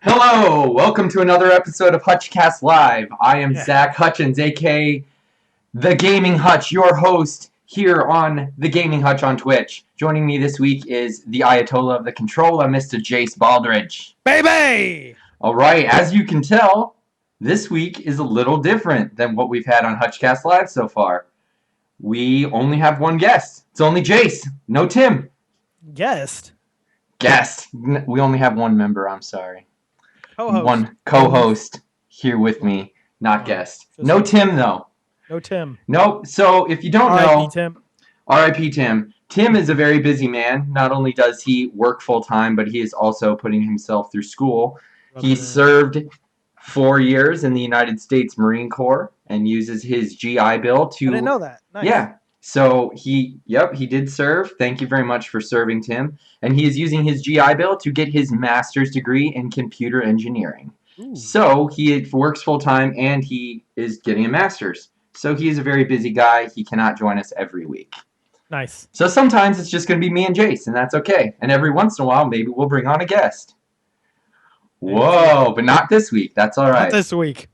Hello, welcome to another episode of HutchCast Live. I am Yeah. Zach Hutchins, aka The Gaming Hutch, your host here on The Gaming Hutch on Twitch. Joining me this week is the Ayatollah of the Controller, Mr. Jase Baldridge. Baby! All right, as you can tell, this week is a little different than what we've had on HutchCast Live so far. We only have one guest. It's only Jase, no Tim. Guest? Guest. We only have one member, I'm sorry. Co-host. One co-host here with me, not guest. No Tim, though. No Tim. Nope. So if you don't know, Tim. R.I.P. Tim. Tim is a very busy man. Not only does he work full-time, but he is also putting himself through school. He served 4 years in the United States Marine Corps and uses his GI Bill to... I didn't know that. Nice. Yeah. So he did serve. Thank you very much for serving, Tim. And he is using his GI Bill to get his master's degree in computer engineering. Ooh. So he works full-time and he is getting a master's. So he is a very busy guy. He cannot join us every week. Nice. So sometimes it's just going to be me and Jase, and that's okay. And every once in a while, maybe we'll bring on a guest. Whoa, but not this week. That's all right. Not this week.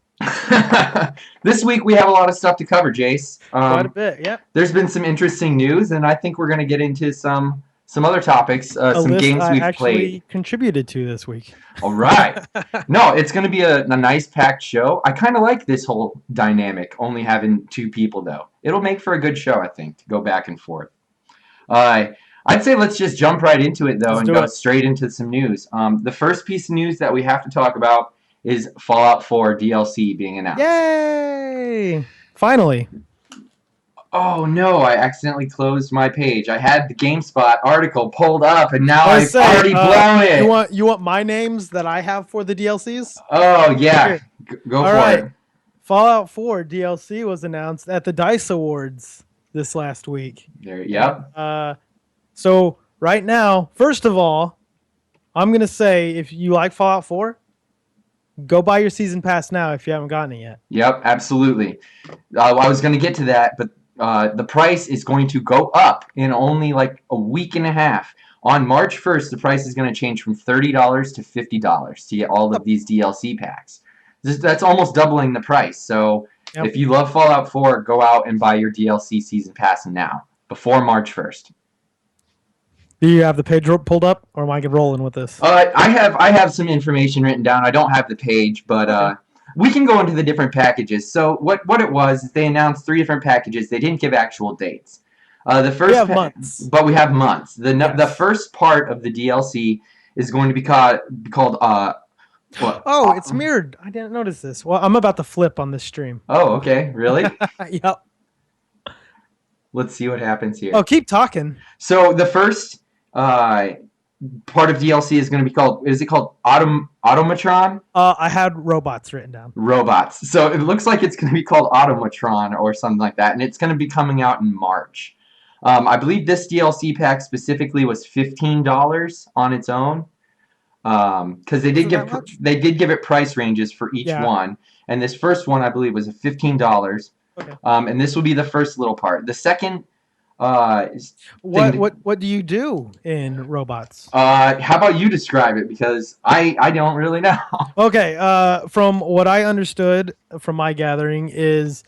This week we have a lot of stuff to cover, Jase. Quite a bit, yeah. There's been some interesting news, and I think we're going to get into some other topics, some games we've played. Contributed to this week. All right. No, it's going to be a nice packed show. I kind of like this whole dynamic, only having two people, though. It'll make for a good show, I think, to go back and forth. I'd say let's just jump right into it, though, and go straight into some news. The first piece of news that we have to talk about is Fallout 4 DLC being announced. Yay! Finally. Oh no, I accidentally closed my page. I had the GameSpot article pulled up and now I've already blown it. You want my names that I have for the DLCs? Oh yeah. Go for it. Fallout 4 DLC was announced at the DICE Awards this last week. Yep. So right now, first of all, I'm going to say if you like Fallout 4, go buy your season pass now if you haven't gotten it yet. Yep, absolutely. I was going to get to that, but the price is going to go up in only like a week and a half. On March 1st, the price is going to change from $30 to $50 to get all of these DLC packs. That's almost doubling the price. So if you love Fallout 4, go out and buy your DLC season pass now, before March 1st. Do you have the page pulled up, or am I rolling with this? I have some information written down. I don't have the page, but we can go into the different packages. So what it was is they announced 3 different packages. They didn't give actual dates. The first we have months. But we have months. The first part of the DLC is going to be called what? Oh, it's mirrored. I didn't notice this. Well, I'm about to flip on this stream. Oh, okay. Really? Yep. Let's see what happens here. Oh, keep talking. So the first part of DLC is going to be called, is it called Automatron? I had robots written down. Robots. So it looks like it's going to be called Automatron or something like that, and it's going to be coming out in March. I believe this DLC pack specifically was $15 on its own, because they did give it price ranges for each one, and this first one I believe was $15. Okay. And this will be the first little part. The second. What do you do in robots? How about you describe it, because I don't really know. Okay, from what I understood from my gathering is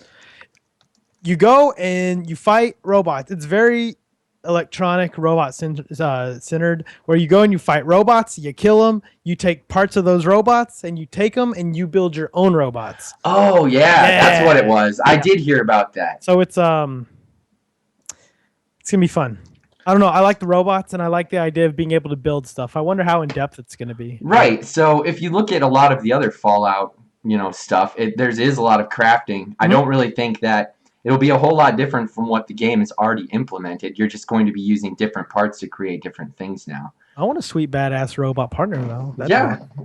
you go and you fight robots. It's very electronic robot centered, where you go and you fight robots, you kill them, you take parts of those robots and you take them and you build your own robots. Oh yeah. That's what it was. I did hear about that. So it's gonna be fun. I don't know. I like the robots and I like the idea of being able to build stuff. I wonder how in depth it's gonna be. Right. So if you look at a lot of the other Fallout, stuff, there is a lot of crafting. Mm-hmm. I don't really think that it'll be a whole lot different from what the game has already implemented. You're just going to be using different parts to create different things now. I want a sweet badass robot partner though.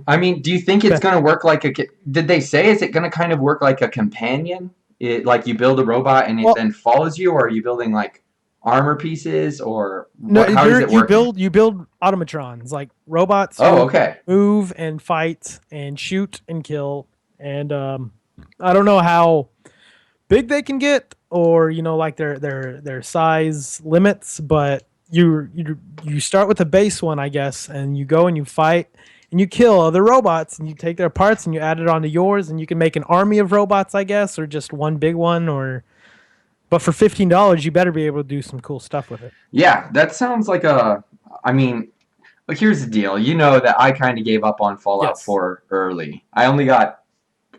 I mean, do you think it's gonna work like did they say, is it gonna kind of work like a companion? Like you build a robot and it then follows you, or are you building like armor pieces, or how does it work? You build automatrons, like robots who move and fight and shoot and kill, and I don't know how big they can get, or like their size limits, but you start with the base one, I guess, and you go and you fight and you kill other robots and you take their parts and you add it onto yours and you can make an army of robots, I guess, or just one big one. Or but for $15, you better be able to do some cool stuff with it. Yeah, that sounds like a. I mean, but here's the deal. You know that I kind of gave up on Fallout Yes. 4 early. I only got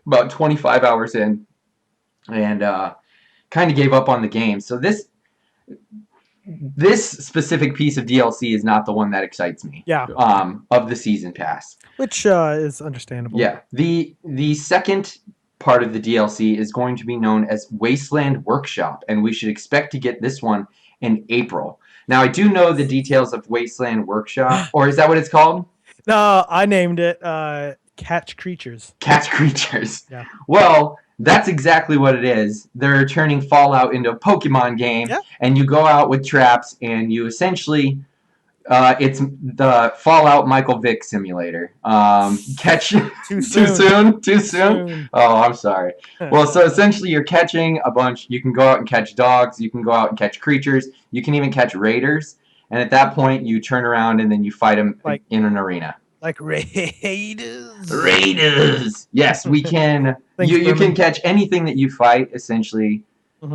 about 25 hours in, and kind of gave up on the game. So this specific piece of DLC is not the one that excites me. Yeah. Of the season pass. Which is understandable. Yeah. The second part of the DLC is going to be known as Wasteland Workshop, and we should expect to get this one in April. Now, I do know the details of Wasteland Workshop, or is that what it's called? No, I named it Catch Creatures. Catch Creatures. Yeah. Well, that's exactly what it is. They're turning Fallout into a Pokemon game, Yeah. and you go out with traps, and you essentially, it's the Fallout Michael Vick simulator. Catch Too soon? Too soon? soon. Oh, I'm sorry. Well, so essentially, you're catching a bunch. You can go out and catch dogs. You can go out and catch creatures. You can even catch raiders. And at that point, you turn around and then you fight them in an arena. Like Raiders. Raiders. Yes, we can. Thanks, you Berman. can catch anything that you fight. Essentially,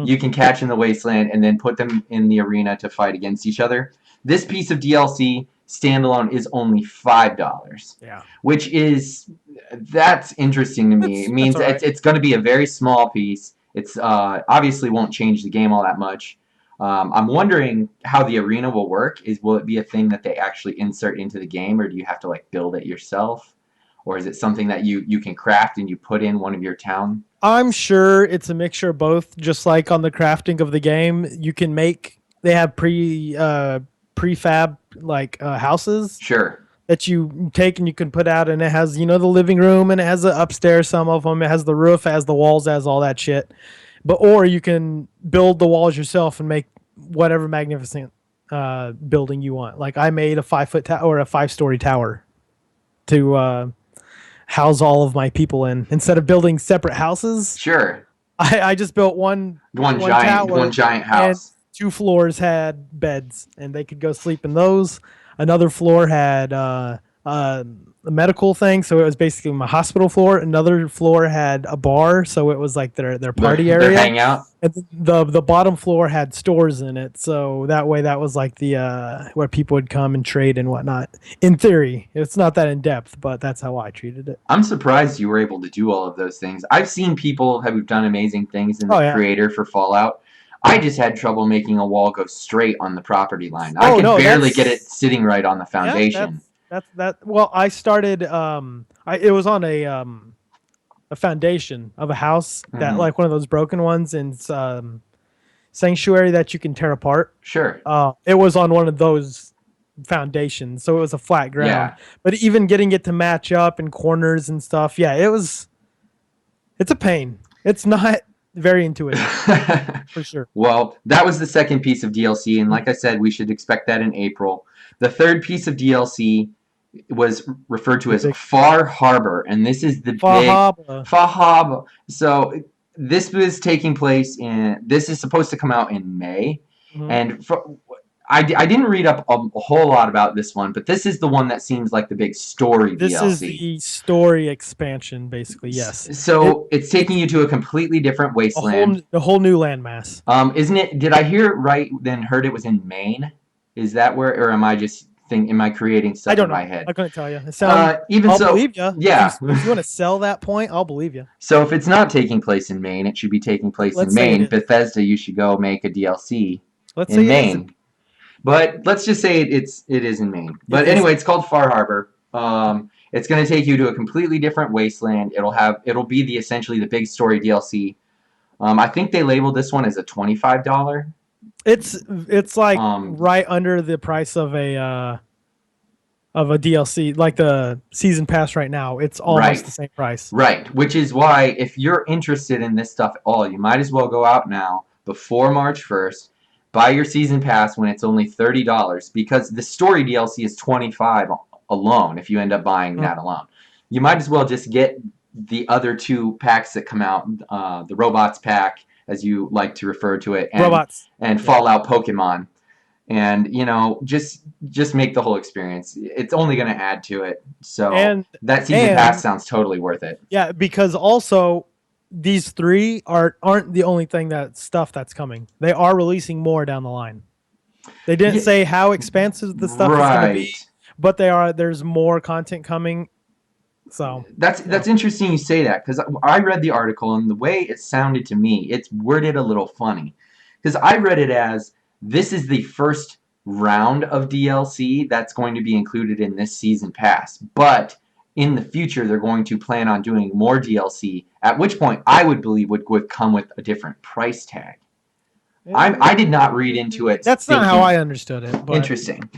you can catch in the wasteland and then put them in the arena to fight against each other. This piece of DLC standalone is only $5. Yeah. Which is that's interesting to me. It means right. it's going to be a very small piece. It's obviously won't change the game all that much. I'm wondering how the arena will work. Will it be a thing that they actually insert into the game, or do you have to like build it yourself, or is it something that you can craft and you put in one of your town? I'm sure it's a mixture of both. Just like on the crafting of the game, you can make. They have prefab like houses. Sure. That you take and you can put out, and it has the living room, and it has the upstairs. Some of them, it has the roof, it has the walls, it has all that shit. Or you can build the walls yourself and make whatever magnificent building you want. Like I made a 5-foot tower or a 5-story tower to house all of my people in. Instead of building separate houses, Sure. I just built one giant house. And 2 floors had beds, and they could go sleep in those. Another floor had a medical thing, so it was basically my hospital floor. Another floor had a bar, so it was like their party area. Their hangout. And the bottom floor had stores in it, so that way that was like the where people would come and trade and whatnot. In theory, it's not that in depth, but that's how I treated it. I'm surprised you were able to do all of those things. I've seen people who've done amazing things in the creator for Fallout. I just had trouble making a wall go straight on the property line. I could barely get it sitting right on the foundation. Well, I started. It was on a foundation of a house that like one of those broken ones in sanctuary that you can tear apart. Sure. It was on one of those foundations, so it was a flat ground. Yeah. But even getting it to match up in corners and stuff, it's a pain. It's not very intuitive. For sure. Well, that was the second piece of DLC, and like I said, we should expect that in April. The third piece of DLC was referred to as Far Harbor, and this is the Far Harbor. So this was taking place this is supposed to come out in May, and I didn't read up a whole lot about this one, but this is the one that seems like the big story DLC. This is the story expansion, basically, yes. So it's taking you to a completely different wasteland. A whole new landmass. Isn't it? Did I hear it right? Then heard it was in Maine. Is that where, or am I just am I creating stuff in my head? I couldn't tell you. I'll believe you. Yeah. If you want to sell that point, I'll believe you. So if it's not taking place in Maine, it should be taking place in Maine. Bethesda, you should go make a DLC in Maine. But let's just say it is in Maine. But anyway, it's called Far Harbor. It's going to take you to a completely different wasteland. It'll be essentially the big story DLC. I think they labeled this one as a $25. It's like right under the price of a DLC, like the season pass right now. It's almost the same price. Right, which is why if you're interested in this stuff at all, you might as well go out now before March 1st. Buy your season pass when it's only $30, because the story DLC is $25 alone if you end up buying that alone. You might as well just get the other 2 packs that come out, the Robots pack, as you like to refer to it, and Fallout Pokemon. and just make the whole experience. It's only going to add to it. So And that season pass sounds totally worth it. yeah, because also these three aren't the only stuff that's coming. They are releasing more down the line. They didn't say how expansive the stuff is going to be, but there's more content coming. So that's interesting you say that, because I read the article, and the way it sounded to me, it's worded a little funny, because I read it as this is the first round of DLC that's going to be included in this season pass, but in the future they're going to plan on doing more DLC, at which point I would believe would come with a different price tag. I did not read into it. That's not how I understood it. But interesting.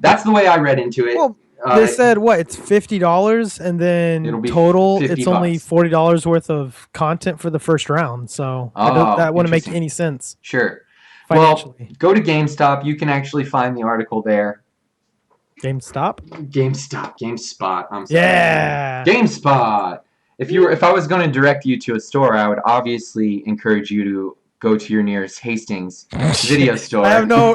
That's the way I read into it. Well, they said it's $50, and then it'll be total $50. It's only $40 worth of content for the first round. So that wouldn't make any sense. Sure. Well, go to GameStop. You can actually find the article there. GameSpot. I'm sorry. Yeah. GameSpot. If I was going to direct you to a store, I would obviously encourage you to go to your nearest Hastings video store. I have no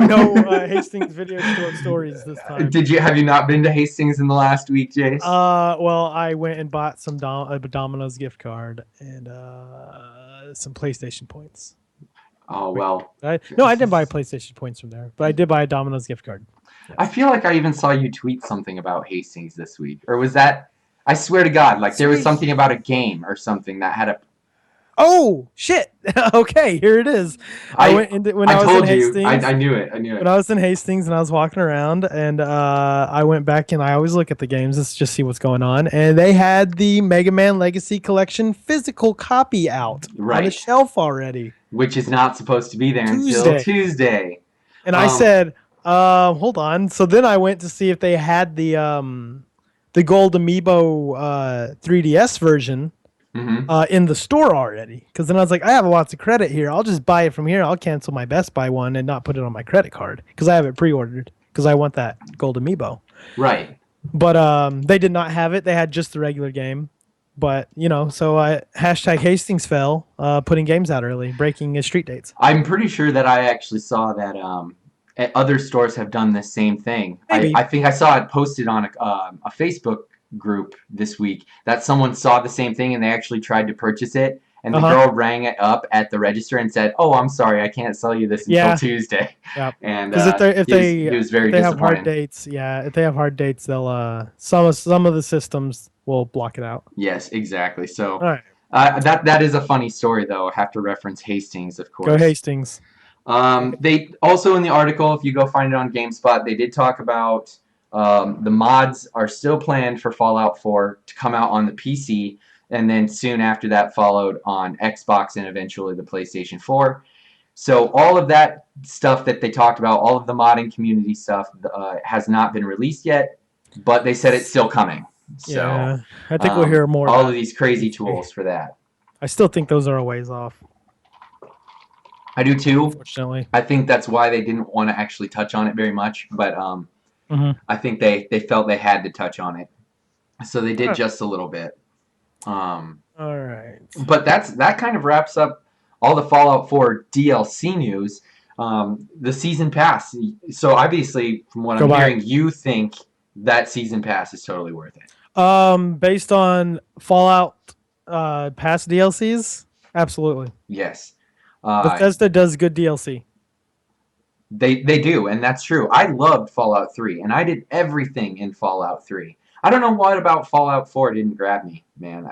Hastings video store stories this time. Have you not been to Hastings in the last week, Jase? Well, I went and bought some Domino's gift card and some PlayStation points. Oh, well. I didn't buy PlayStation points from there, but I did buy a Domino's gift card. Yes. I feel like I even saw you tweet something about Hastings this week. Or was that... I swear to God, there was something about a game or something that had a... Oh, shit. Okay, here it is. I went when I was in Hastings. I knew it. When I was in Hastings and I was walking around, and I went back, and I always look at the games just to see what's going on. And they had the Mega Man Legacy Collection physical copy out on the shelf already. Which is not supposed to be there until Tuesday. And I said, hold on. So then I went to see if they had the Gold Amiibo 3DS version. In the store already, because then I was like, I have lots of credit here. I'll just buy it from here. I'll cancel my Best Buy one and not put it on my credit card because I have it pre-ordered because I want that Gold Amiibo. Right. But they did not have it. They had just the regular game. But so I #Hastings fell, putting games out early, breaking street dates. I'm pretty sure that I actually saw that other stores have done the same thing. I think I saw it posted on a Facebook group this week that someone saw the same thing and they actually tried to purchase it, and the girl rang it up at the register and said, "Oh, I'm sorry, I can't sell you this until Tuesday." Yeah. And because he was very they have disappointed. hard dates, if they have hard dates, they'll some of the systems will block it out. Yes, exactly. So all right. That is a funny story, though. I have to reference Hastings, of course. Go Hastings. They also, in the article, if you go find it on GameSpot, they did talk about the mods are still planned for Fallout 4 to come out on the PC, and then soon after that followed on Xbox and eventually the PlayStation 4. So all of that stuff that they talked about, all of the modding community stuff, has not been released yet, but they said it's still coming. So I think we'll hear more. All of these crazy tools for that. I still think those are a ways off. I do too. Unfortunately. I think that's why they didn't want to actually touch on it very much, but I think they felt they had to touch on it, so they did just a little bit. All right. But that kind of wraps up all the Fallout 4 DLC news. The season pass. So obviously, from what I'm hearing, you think that season pass is totally worth it. Based on Fallout past DLCs, absolutely. Yes. Bethesda does good DLC. They do, and that's true. I loved Fallout 3, and I did everything in Fallout 3. I don't know what about Fallout 4 didn't grab me, man.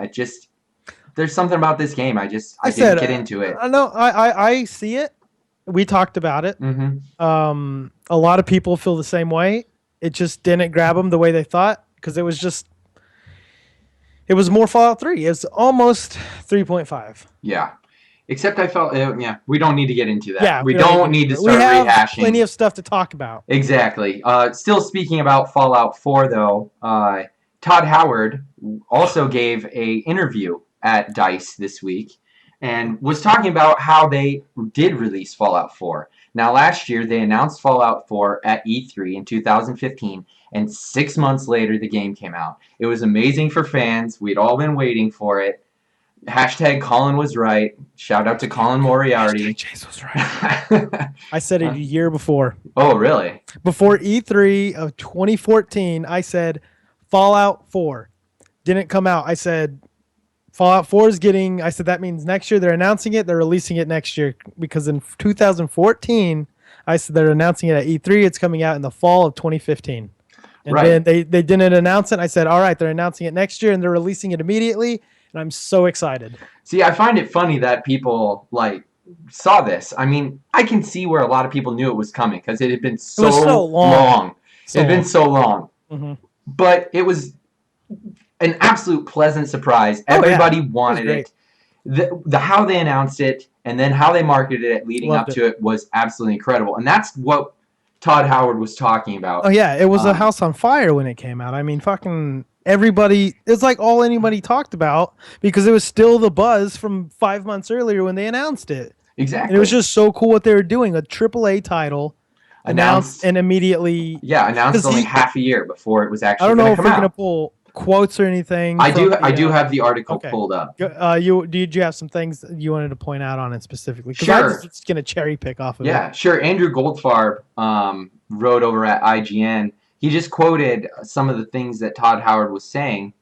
There's something about this game. I didn't get into it. I see it. We talked about it. Mm-hmm. A lot of people feel the same way. It just didn't grab them the way they thought because it was more Fallout 3. It's almost 3.5. Yeah. Except I felt, we don't need to get into that. Yeah, we don't need to start rehashing. We have plenty of stuff to talk about. Exactly. Still speaking about Fallout 4, though, Todd Howard also gave a interview at DICE this week and was talking about how they did release Fallout 4. Now, last year, they announced Fallout 4 at E3 in 2015, and 6 months later, the game came out. It was amazing for fans. We'd all been waiting for it. Hashtag Colin was right. Shout out to Colin Moriarty. Jase was right. I said it a year before. Oh, really? Before E3 of 2014, I said Fallout 4 didn't come out. I said Fallout 4 is getting. I said that means next year they're announcing it. They're releasing it next year because in 2014, I said they're announcing it at E3. It's coming out in the fall of 2015. And then they didn't announce it. I said, all right, they're announcing it next year and they're releasing it immediately. And I'm so excited. See, I find it funny that people saw this. I mean, I can see where a lot of people knew it was coming because it had been so long. It had been so long. Mm-hmm. But it was an absolute pleasant surprise. Everybody wanted it. The how they announced it and then how they marketed it leading up to it was absolutely incredible. And that's what Todd Howard was talking about. Oh, yeah. It was a house on fire when it came out. I mean, fucking everybody, it's like all anybody talked about because it was still the buzz from 5 months earlier when they announced it. Exactly. And it was just so cool what they were doing. A AAA title announced and immediately. Yeah, announced only half a year before it was actually I don't know if we're going to pull quotes or anything. I do have the article pulled up. Did you have some things that you wanted to point out on it specifically? Because I was just going to cherry pick off of it. Yeah, sure. Andrew Goldfarb wrote over at IGN. He just quoted some of the things that Todd Howard was saying,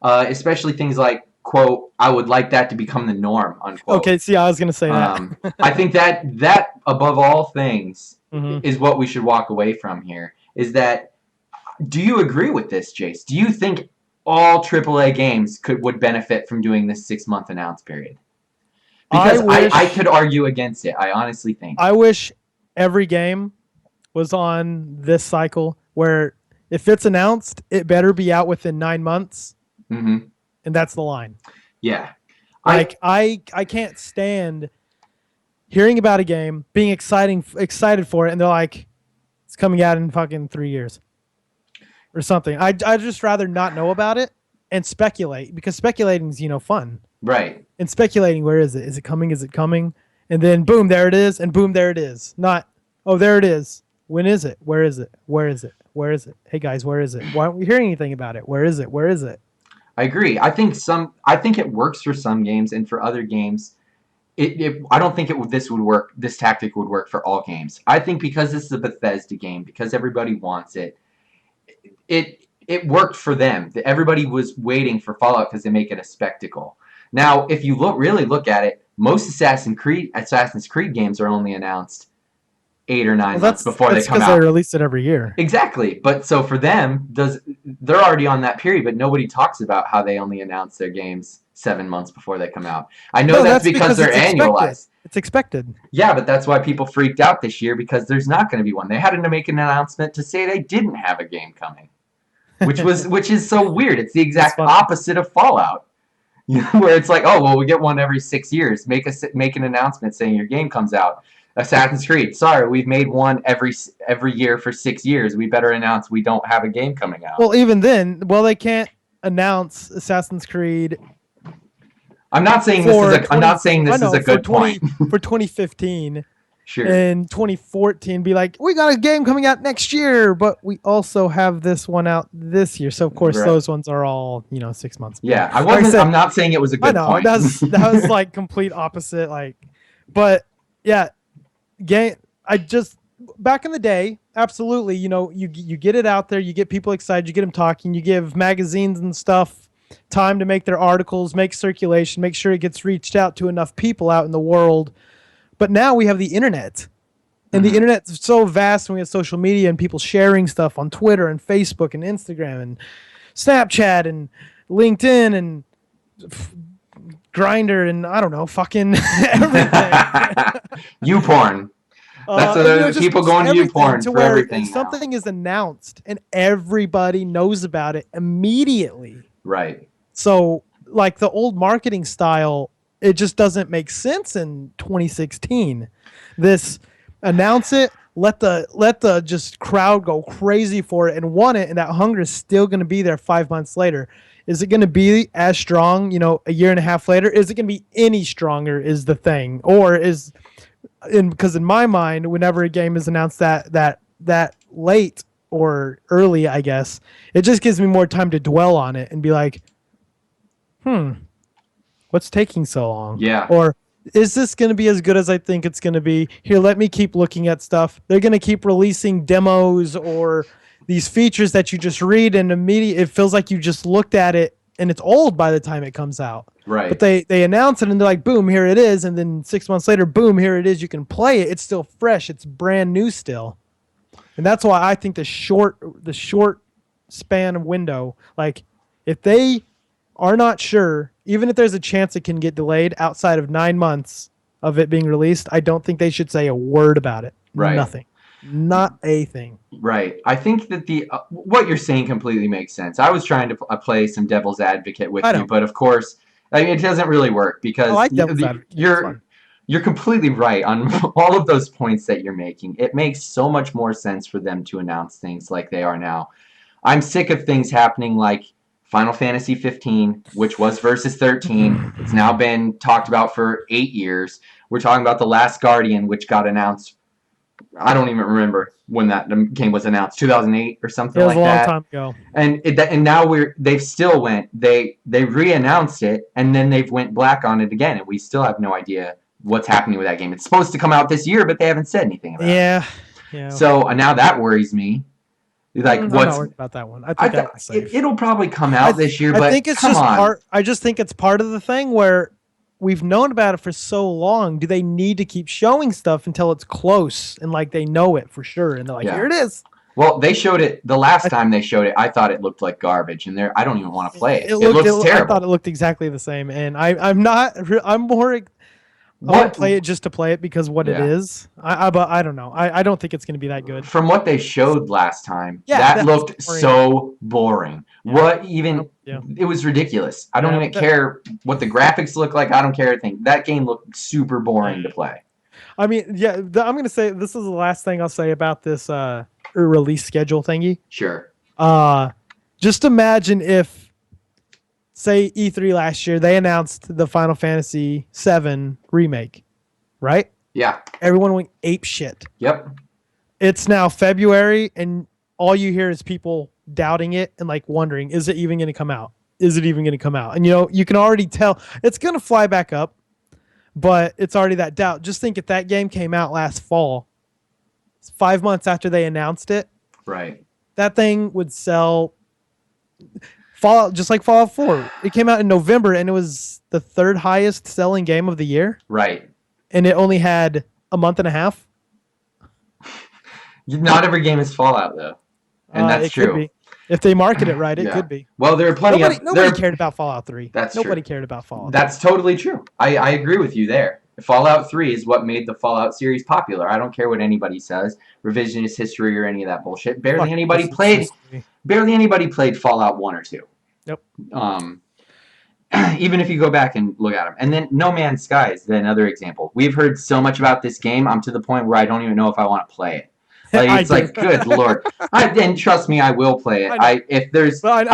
especially things like, quote, "I would like that to become the norm," unquote. Okay, see, I was going to say that. I think that above all things is what we should walk away from here. Is that, do you agree with this, Jase? Do you think all AAA games would benefit from doing this 6-month announce period? Because I could argue against it. I honestly think. I wish every game was on this cycle where if it's announced, it better be out within 9 months. Mm-hmm. And that's the line. Yeah. I can't stand hearing about a game, being excited for it, and they're like, it's coming out in fucking 3 years. Or something. I'd just rather not know about it and speculate because speculating is, fun. Right. And speculating, where is it? Is it coming? Is it coming? And then boom, there it is. And boom, there it is. Not, oh, there it is. When is it? Where is it? Where is it? Where is it? Hey guys, where is it? Why aren't we hearing anything about it? Where is it? Where is it? I agree. I think it works for some games, and for other games, I don't think this would work. This tactic would work for all games. I think because this is a Bethesda game, because everybody wants it. It worked for them. Everybody was waiting for Fallout because they make it a spectacle. Now, if you really look at it, most Assassin's Creed games are only announced 8 or 9 months before they come out. That's because they release it every year. Exactly. But so for them, they're already on that period, but nobody talks about how they only announce their games 7 months before they come out. I know that's because they're annualized. It's expected. Yeah, but that's why people freaked out this year because there's not going to be one. They had to make an announcement to say they didn't have a game coming, which is so weird. It's the exact opposite of Fallout, where it's like, oh well, we get one every 6 years. Make an announcement saying your game comes out. Assassin's Creed, sorry, we've made one every year for 6 years. We better announce we don't have a game coming out. Well, even then, they can't announce Assassin's Creed. I'm not saying this is a good point. For 2015, sure. And 2014, be like, we got a game coming out next year, but we also have this one out this year. So of course, those ones are all 6 months. Yeah, I'm not saying it was a good point. that was like complete opposite. But yeah, game. Back in the day, absolutely. You get it out there, you get people excited, you get them talking, you give magazines and stuff time to make their articles, make circulation, make sure it gets reached out to enough people out in the world. But now we have the internet, and the internet's so vast, and we have social media and people sharing stuff on Twitter and Facebook and Instagram and Snapchat and LinkedIn and Grindr and I don't know, fucking everything. YouPorn. That's what people going to YouPorn for everything. If something is announced and everybody knows about it immediately. Right. So, like the old marketing style, it just doesn't make sense in 2016. This announce it, let the just crowd go crazy for it and want it, and that hunger is still going to be there 5 months later. Is it going to be as strong, a year and a half later? Is it going to be any stronger? Is the thing, because in my mind, whenever a game is announced that late or early, I guess, it just gives me more time to dwell on it and be like, What's taking so long? Yeah. Or is this going to be as good as I think it's going to be? Here, let me keep looking at stuff. They're going to keep releasing demos or these features that you just read and immediately it feels like you just looked at it and it's old by the time it comes out. Right. But they announce it and they're like, boom, here it is. And then 6 months later, boom, here it is. You can play it. It's still fresh. It's brand new still. And that's why I think the short span of window, like if they are not sure, even if there's a chance it can get delayed outside of 9 months of it being released, I don't think they should say a word about it. Right. Nothing. Not a thing. Right. I think that the what you're saying completely makes sense. I was trying to play some devil's advocate with you, but of course, I mean, it doesn't really work because I like devil's advocate. You're completely right on all of those points that you're making. It makes so much more sense for them to announce things like they are now. I'm sick of things happening like Final Fantasy 15, which was Versus 13. It's now been talked about for 8 years. We're talking about The Last Guardian, which got announced. I don't even remember when that game was announced. 2008 or something like that. It was a long time ago. And now they've still went. They re-announced it and then they've went black on it again, and we still have no idea what's happening with that game. It's supposed to come out this year, but they haven't said anything about it. Yeah. So now that worries me. Like, I'm not worried about that one. I think that's safe. It'll probably come out this year, but I think it's come just on. part. I just think it's part of the thing where we've known about it for so long. Do they need to keep showing stuff until it's close and like they know it for sure? And they're like, here it is. Well, they showed it the last time they showed it. I thought it looked like garbage, and I don't even want to play it. It looks terrible. I thought it looked exactly the same, and I'm more. I want to play it just to play it because what it is. But I don't know. I don't think it's going to be that good. From what they showed last time, that looked so boring. It was ridiculous. I don't even care what the graphics look like. I don't care anything. That game looked super boring to play. I mean, I'm going to say this is the last thing I'll say about this release schedule thingy. Sure. Just imagine if, say, E3 last year, they announced the Final Fantasy VII remake, right? Yeah. Everyone went ape shit. Yep. It's now February, and all you hear is people doubting it and like wondering, is it even going to come out? Is it even going to come out? And you can already tell it's going to fly back up, but it's already that doubt. Just think if that game came out last fall, 5 months after they announced it, right? That thing would sell. Fallout, just like Fallout 4. It came out in November, and it was the third highest selling game of the year. Right. And it only had a month and a half. Not every game is Fallout, though. And that's true. Could be. If they market it right, it could be. Well, there are plenty Nobody cared about Fallout 3. Nobody cared about Fallout 3. That's totally true. I agree with you there. Fallout 3 is what made the Fallout series popular. I don't care what anybody says. Revisionist history or any of that bullshit. Barely anybody played Fallout 1 or 2. Nope. Even if you go back and look at them. And then No Man's Sky is another example. We've heard so much about this game, I'm to the point where I don't even know if I want to play it. It's like, good lord. And trust me, I will play it. I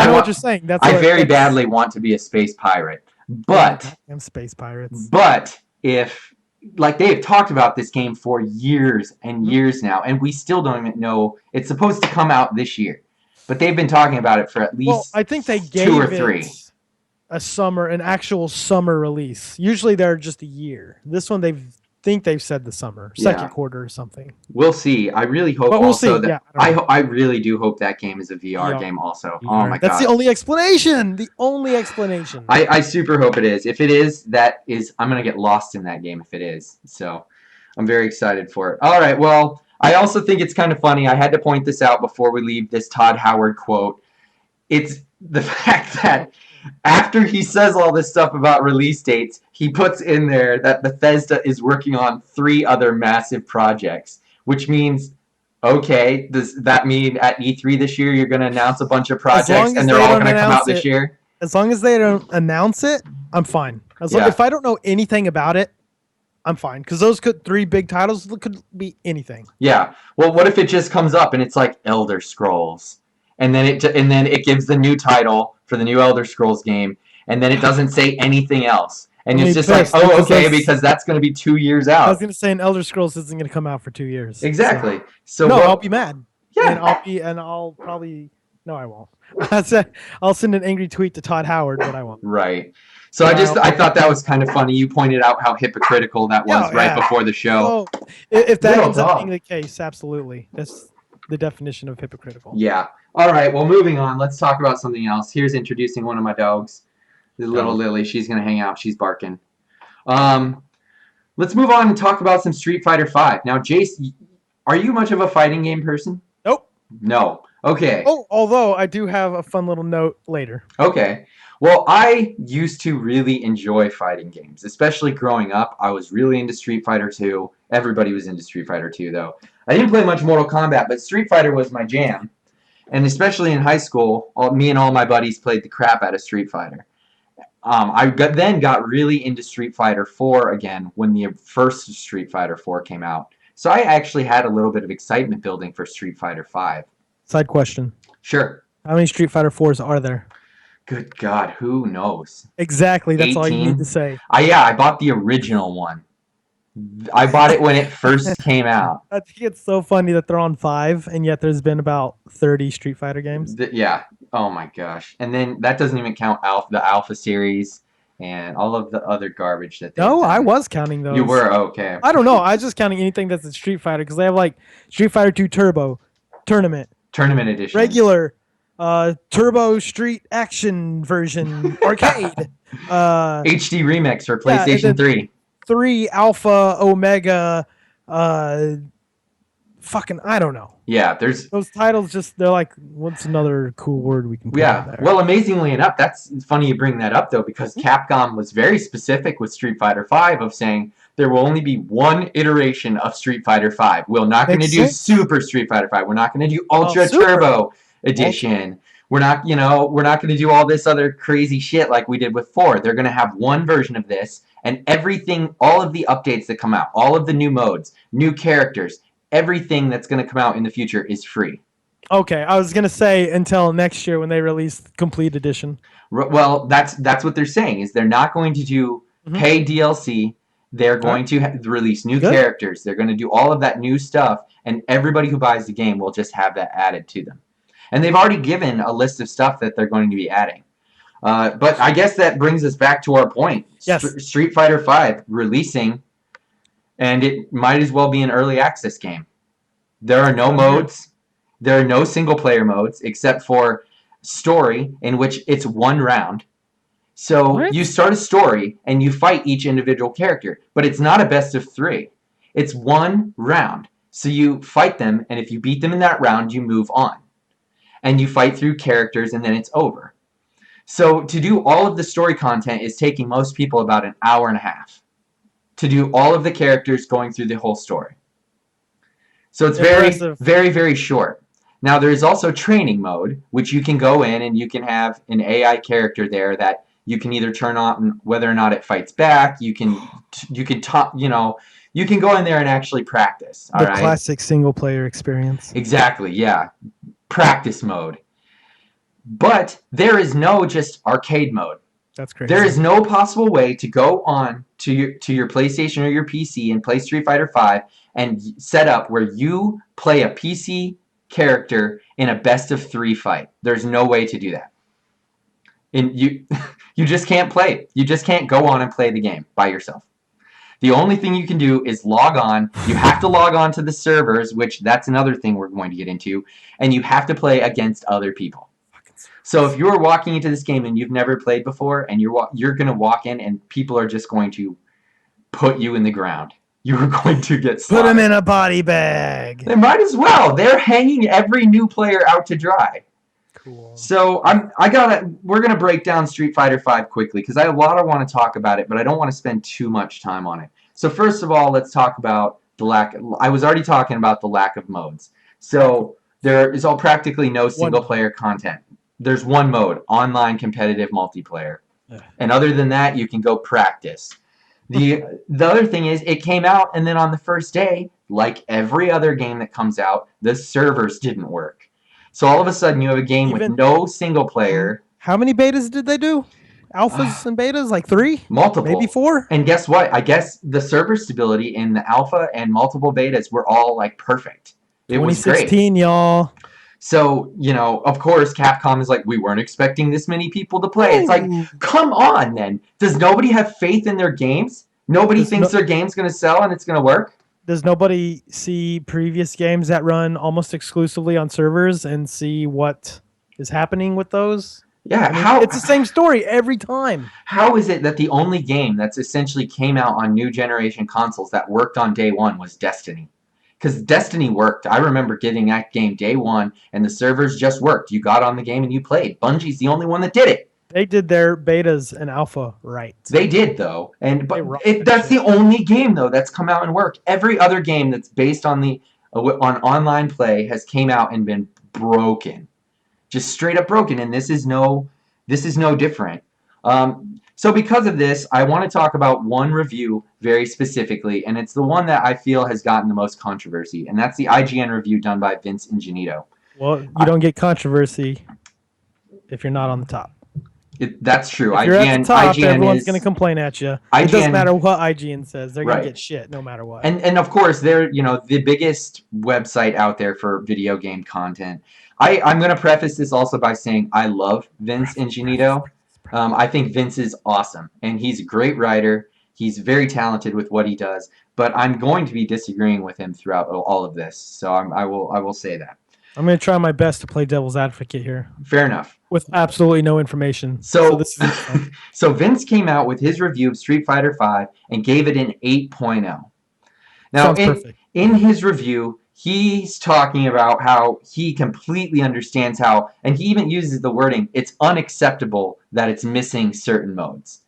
know what you're saying. I very badly want to be a space pirate. But I'm space pirates. But if they have talked about this game for years and years now, and we still don't even know it's supposed to come out this year. But they've been talking about it for at least I think they gave 2 or 3. An actual summer release. Usually they're just a year. This one they've said the summer, second quarter or something. We'll see. I really hope I really do hope that game is a VR game also. VR. Oh my god. That's the only explanation. The only explanation. I super hope it is. If it is, I'm going to get lost in that game if it is. So I'm very excited for it. All right. Well, I also think it's kind of funny. I had to point this out before we leave this Todd Howard quote. It's the fact that after he says all this stuff about release dates, he puts in there that Bethesda is working on 3 other massive projects, which means, okay, does that mean at E3 this year you're going to announce a bunch of projects and they're all going to come out this year? As long as they don't announce it, I'm fine. If I don't know anything about it, I'm fine. Because those 3 big titles could be anything. Yeah. Well, what if it just comes up and it's like Elder Scrolls? And then it gives the new title for the new Elder Scrolls game, and then it doesn't say anything else. And it's just like, oh, okay, because that's going to be 2 years out. I was going to say an Elder Scrolls isn't going to come out for 2 years. Exactly. So I'll be mad. Yeah. And I'll probably No, I won't. I'll send an angry tweet to Todd Howard, but I won't. Right. So I thought that was kind of funny. You pointed out how hypocritical that was right before the show. So if that Little ends up dog. being the case, absolutely. That's the definition of hypocritical. Yeah. All right. Well, moving on. Let's talk about something else. Here's introducing one of my dogs, the little Lily. She's gonna hang out. She's barking. Let's move on and talk about some Street Fighter V. Now, Jase, are you much of a fighting game person? Nope. No. Okay. Oh, although I do have a fun little note later. Okay. Well, I used to really enjoy fighting games, especially growing up. I was really into Street Fighter 2. Everybody was into Street Fighter 2, though. I didn't play much Mortal Kombat, but Street Fighter was my jam. And especially in high school, me and all my buddies played the crap out of Street Fighter. Then got really into Street Fighter 4 again when the first Street Fighter 4 came out. So I actually had a little bit of excitement building for Street Fighter 5. Side question. Sure. How many Street Fighter 4s are there? Good God, who knows? Exactly. That's 18? All you need to say. I bought the original one. I bought it when it first came out. I think it's so funny that they're on 5, and yet there's been about 30 Street Fighter games. Yeah. Oh my gosh. And then that doesn't even count the Alpha series and all of the other garbage that they. No, I was counting those. You were? Okay. I don't know. I was just counting anything that's a Street Fighter because they have like Street Fighter 2 Turbo, Tournament Edition, regular, Turbo Street Action version, arcade, HD remix for PlayStation 3. 3 Alpha Omega, fucking I don't know. Yeah, there's those titles. Just they're like, what's another cool word we can put in there? Well, amazingly enough, that's funny you bring that up though, because Capcom was very specific with Street Fighter V of saying there will only be one iteration of Street Fighter V. We're not going to do Super Street Fighter V. We're not going to do Ultra Turbo Edition. We're not going to do all this other crazy shit like we did with 4. They're going to have one version of this, and everything, all of the updates that come out, all of the new modes, new characters, everything that's going to come out in the future is free. Okay, I was going to say until next year when they release Complete Edition. Well, that's what they're saying, is they're not going to do pay DLC. They're going to release new characters. They're going to do all of that new stuff, and everybody who buys the game will just have that added to them. And they've already given a list of stuff that they're going to be adding. But I guess that brings us back to our point. Yes. Street Fighter V releasing, and it might as well be an early access game. There are no modes. There are no single-player modes except for story, in which it's one round. So you start a story, and you fight each individual character. But it's not a best of 3. It's one round. So you fight them, and if you beat them in that round, you move on. And you fight through characters, and then it's over. So to do all of the story content is taking most people about an hour and a half. To do all of the characters going through the whole story. So it's very, very, very short. Now there is also training mode, which you can go in and you can have an AI character there that you can either turn on whether or not it fights back. You can talk, you can go in there and actually practice. The classic single player experience. Exactly, yeah. Practice mode. But there is no just arcade mode. That's crazy. There is no possible way to go on to your PlayStation or your PC and play Street Fighter V and set up where you play a PC character in a best of 3 fight. There's no way to do that. And you just can't play. You just can't go on and play the game by yourself. The only thing you can do is log on. You have to log on to the servers, which that's another thing we're going to get into, and you have to play against other people. So if you're walking into this game and you've never played before, and you're going to walk in and people are just going to put you in the ground. You're going to get slaughtered. Put them in a body bag. They might as well. They're hanging every new player out to dry. Cool. So we're gonna break down Street Fighter V quickly because I want to talk about it, but I don't want to spend too much time on it. So first of all, let's talk about the lack. I was already talking about the lack of modes. So there is practically no single player content. There's one mode, online competitive multiplayer, and other than that, you can go practice. The other thing is, it came out, and then on the first day, like every other game that comes out, the servers didn't work. So all of a sudden, you have a game with no single player. How many betas did they do? Alphas and betas? Like 3? Multiple. Maybe 4? And guess what? I guess the server stability in the alpha and multiple betas were all like perfect. It was great. 2016, y'all. So, of course, Capcom is like, we weren't expecting this many people to play. It's like, Ooh. come on, then. Does nobody have faith in their games? Nobody Does thinks no, their game's going to sell and it's going to work? does nobody see previous games that run almost exclusively on servers and see what is happening with those? Yeah, I mean, it's the same story every time. how is it that the only game that's essentially came out on new generation consoles that worked on day one was Destiny? Because Destiny worked. I remember getting that game day one, and the servers just worked. You got on the game and you played. Bungie's the only one that did it. They did their betas and alpha right. They did though, They rocked that's shit. the only game though that's come out and worked. Every other game that's based on on online play has came out and been broken, just straight up broken. And this is no different. So because of this, I want to talk about one review very specifically, and it's the one that I feel has gotten the most controversy, and that's the IGN review done by Vince Ingenito. Well, you don't get controversy if you're not on the top. That's true. If you're at the top, IGN everyone's is going to complain at you. It IGN doesn't matter what IGN says; they're going Right. to get shit no matter what. And of course, they're the biggest website out there for video game content. I'm going to preface this also by saying I love Vince Ingenito. I think Vince is awesome, and he's a great writer. He's very talented with what he does, but I'm going to be disagreeing with him throughout all of this. So I will say that. I'm going to try my best to play devil's advocate here Fair enough. with absolutely no information. So this is fun. So Vince came out with his review of Street Fighter V and gave it an 8.0. Now, Sounds perfect. in his review, he's talking about how he completely understands how, and he even uses the wording, it's unacceptable that it's missing certain modes.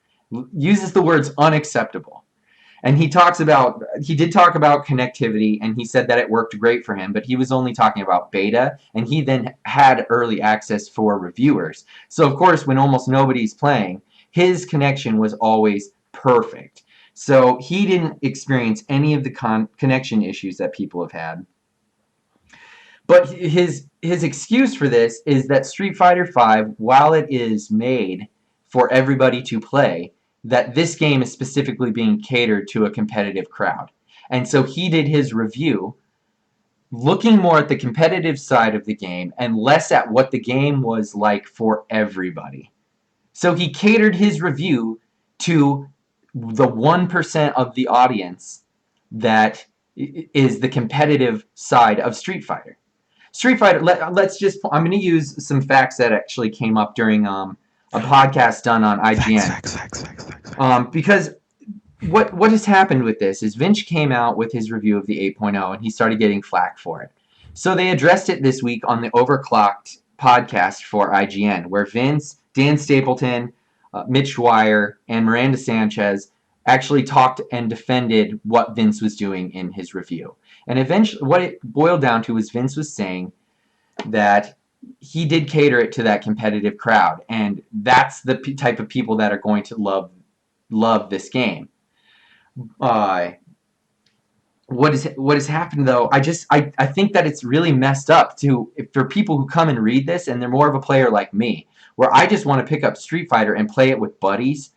Uses the words unacceptable. And he did talk about connectivity, and he said that it worked great for him, but he was only talking about beta, and he then had early access for reviewers. So, of course, when almost nobody's playing, his connection was always perfect. So he didn't experience any of the connection issues that people have had. But his excuse for this is that Street Fighter V, while it is made for everybody to play, that this game is specifically being catered to a competitive crowd. And so he did his review looking more at the competitive side of the game and less at what the game was like for everybody. So he catered his review to the 1% of the audience that is the competitive side of Street Fighter. Street Fighter, I'm going to use some facts that actually came up during a podcast done on IGN. Facts. Because what has happened with this is Vince came out with his review of the 8.0 and he started getting flack for it. So they addressed it this week on the Overclocked podcast for IGN, where Vince, Dan Stapleton, Mitch Dwyer, and Miranda Sanchez actually talked and defended what Vince was doing in his review. And eventually, what it boiled down to was Vince was saying that he did cater it to that competitive crowd, and that's the type of people that are going to love this game. What has happened though? I think that it's really messed up for people who come and read this, and they're more of a player like me, where I just want to pick up Street Fighter and play it with buddies.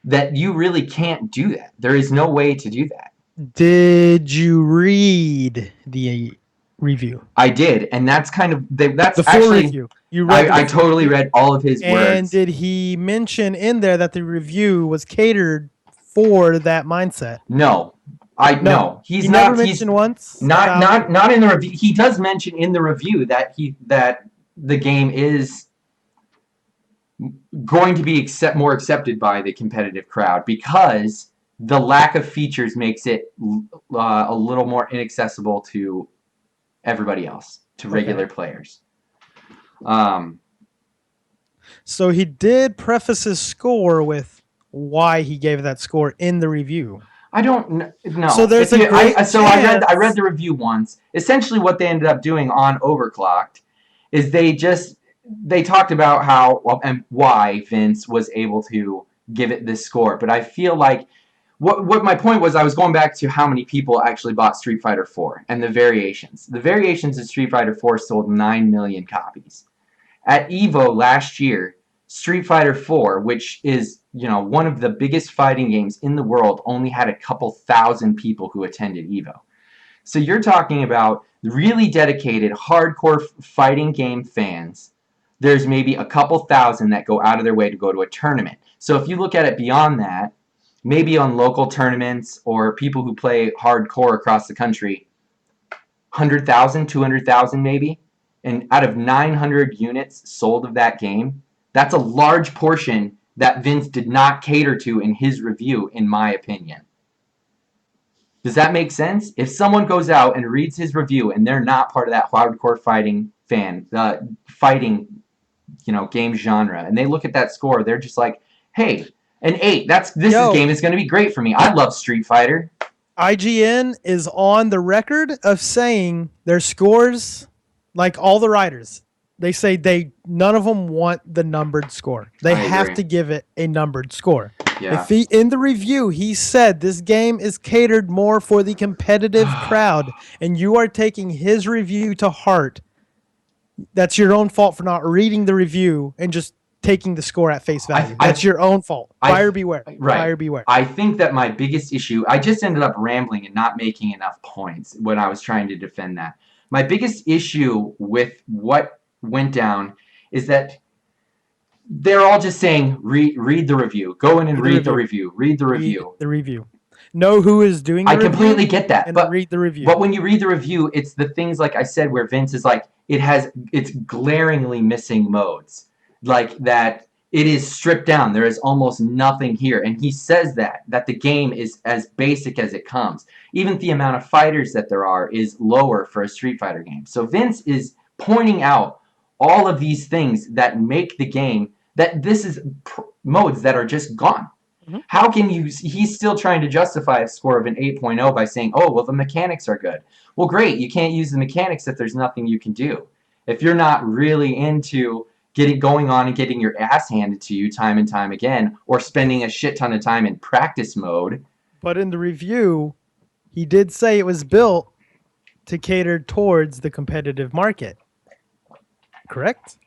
That you really can't do that. There is no way to do that. Did you read the review? I did, and that's that's the full actually review. You read? I totally read all of his words. And did he mention in there that the review was catered for that mindset? No, no. He's never mentioned once. Not in the review. He does mention in the review that the game is going to be more accepted by the competitive crowd because the lack of features makes it a little more inaccessible to everybody else, to regular players. So he did preface his score with why he gave that score in the review. I don't know. So there's I read the review once. Essentially, what they ended up doing on Overclocked is they talked about how and why Vince was able to give it this score. But I feel like what my point was, I was going back to how many people actually bought Street Fighter 4 and the variations. The variations of Street Fighter 4 sold 9 million copies. At EVO last year, Street Fighter 4, which is one of the biggest fighting games in the world, only had a couple thousand people who attended EVO. So you're talking about really dedicated, hardcore fighting game fans, there's maybe a couple thousand that go out of their way to go to a tournament. So if you look at it beyond that, maybe on local tournaments or people who play hardcore across the country, 100,000, 200,000 maybe. And out of 900 units sold of that game, that's a large portion that Vince did not cater to in his review, in my opinion. Does that make sense? If someone goes out and reads his review and they're not part of that hardcore fighting fan, fighting, game genre, and they look at that score, they're just like, hey, an 8. Game is going to be great for me. I love Street Fighter. IGN is on the record of saying their scores, like all the writers, they say none of them want the numbered score. They have to give it a numbered score. Yeah. In the review, he said this game is catered more for the competitive crowd, and you are taking his review to heart. That's your own fault for not reading the review and just taking the score at face value. That's your own fault. Buyer beware. Right. Buyer beware. I think that my biggest issue, I just ended up rambling and not making enough points when I was trying to defend that. My biggest issue with what went down is that they're all just saying, read the review. Go in and read the review. Read the review. Read the review. Know who is doing the review. I completely get that. But read the review. But when you read the review, it's the things like I said where Vince is like, it's glaringly missing modes. Like that it is stripped down. There is almost nothing here. And he says that the game is as basic as it comes. Even the amount of fighters that there are is lower for a Street Fighter game. So Vince is pointing out all of these things that make the game, that this is modes that are just gone. Mm-hmm. How can he's still trying to justify a score of an 8.0 by saying, oh, well, the mechanics are good. Well, great. You can't use the mechanics if there's nothing you can do. If you're not really into going on and getting your ass handed to you time and time again, or spending a shit ton of time in practice mode. But in the review, he did say it was built to cater towards the competitive market. Correct?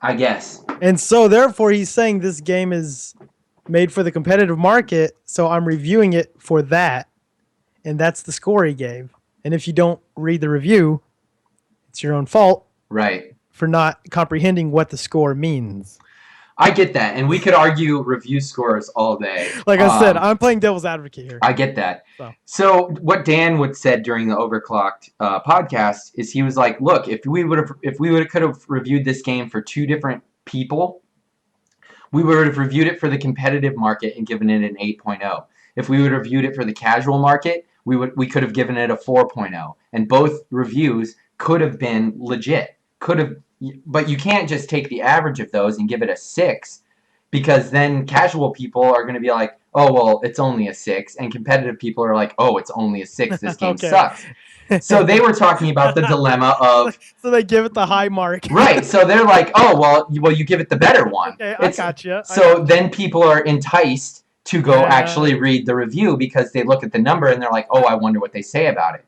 I guess. And so therefore he's saying this game is made for the competitive market, so I'm reviewing it for that. And that's the score he gave. And if you don't read the review, it's your own fault. Right. For not comprehending what the score means. I get that, and we could argue review scores all day. Like I said, I'm playing devil's advocate here. I get that. So what Dan would said during the Overclocked podcast is he was like, "Look, if we could have reviewed this game for two different people, we would have reviewed it for the competitive market and given it an 8.0. If we would have reviewed it for the casual market, we could have given it a 4.0, and both reviews could have been legit. But you can't just take the average of those and give it a 6, because then casual people are going to be like, oh, well, it's only a 6, and competitive people are like, oh, it's only a 6, this game sucks. So they were talking about the dilemma of... So they give it the high mark. Right, so they're like, oh, well, you give it the better one. Okay, I gotcha. So then people are enticed to go actually read the review because they look at the number and they're like, oh, I wonder what they say about it.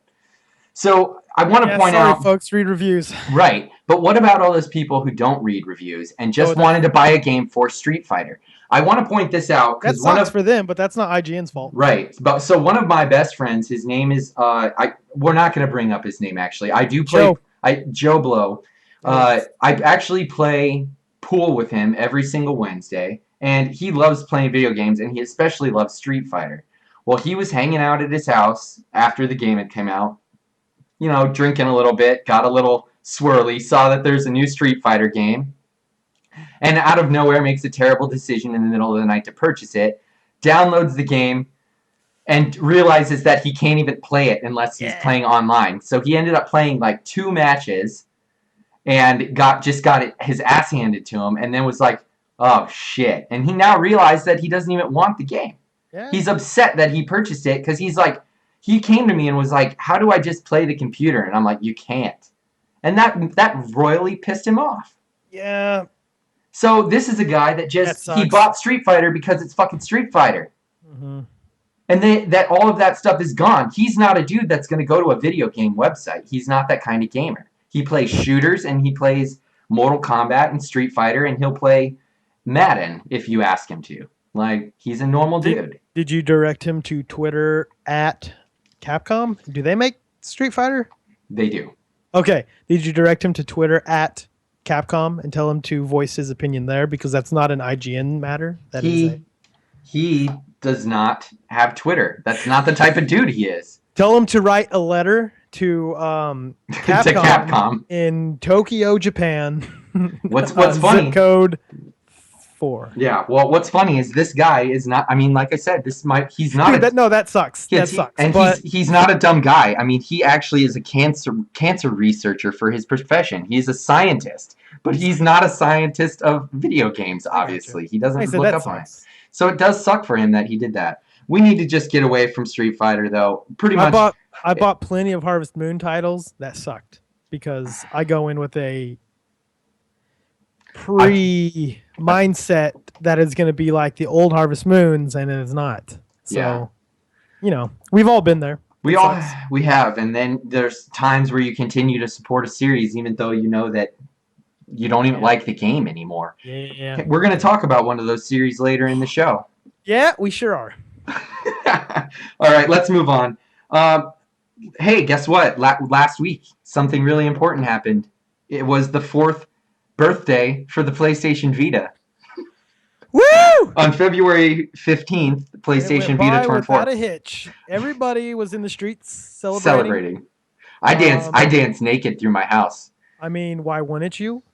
So I want to point out... folks, read reviews. Right. But what about all those people who don't read reviews and just wanted to buy a game for Street Fighter? I want to point this out. That sucks for them, but that's not IGN's fault. Right. So one of my best friends, his name is... we're not going to bring up his name, actually. I do play... Joe Blow. I actually play pool with him every single Wednesday. And he loves playing video games, and he especially loves Street Fighter. Well, he was hanging out at his house after the game had come out. Drinking a little bit, got a little swirly, saw that there's a new Street Fighter game, and out of nowhere makes a terrible decision in the middle of the night to purchase it, downloads the game, and realizes that he can't even play it unless he's playing online. So he ended up playing like 2 matches, and got his ass handed to him, and then was like, oh shit. And he now realized that he doesn't even want the game. Yeah. He's upset that he purchased it, because he's like, he came to me and was like, how do I just play the computer? And I'm like, you can't. And that royally pissed him off. Yeah. So this is a guy that he bought Street Fighter because it's fucking Street Fighter. Mm-hmm. And that all of that stuff is gone. He's not a dude that's going to go to a video game website. He's not that kind of gamer. He plays shooters, and he plays Mortal Kombat and Street Fighter, and he'll play Madden if you ask him to. Like, he's a normal dude. Did you direct him to Twitter at Capcom? Do they make Street Fighter? They do. Okay. Did you direct him to Twitter at Capcom and tell him to voice his opinion there? Because that's not an IGN matter. That is a. He does not have Twitter. That's not the type of dude he is. Tell him to write a letter to Capcom, To Capcom in Tokyo, Japan. What's funny? Zip code 4. Yeah. Well, what's funny is this guy is not. I mean, like I said, he's not. Dude, that sucks. That sucks. And but he's not a dumb guy. I mean, he actually is a cancer researcher for his profession. He's a scientist, but he's not a scientist of video games. Obviously, he doesn't look up on it. So it does suck for him that he did that. We need to just get away from Street Fighter, though. Pretty much. I bought plenty of Harvest Moon titles that sucked because I go in with a mindset that is going to be like the old Harvest Moons, and it is not. So, we've all been there. We have, and then there's times where you continue to support a series even though you know that you don't even like the game anymore. Yeah. We're going to talk about one of those series later in the show. Yeah, we sure are. All right, let's move on. Hey, guess what? Last week, something really important happened. It was the 4th birthday for the PlayStation Vita. Woo! On February 15th, the PlayStation Vita turned 4. Without a hitch. Everybody was in the streets celebrating. I danced naked through my house. I mean, why wouldn't you?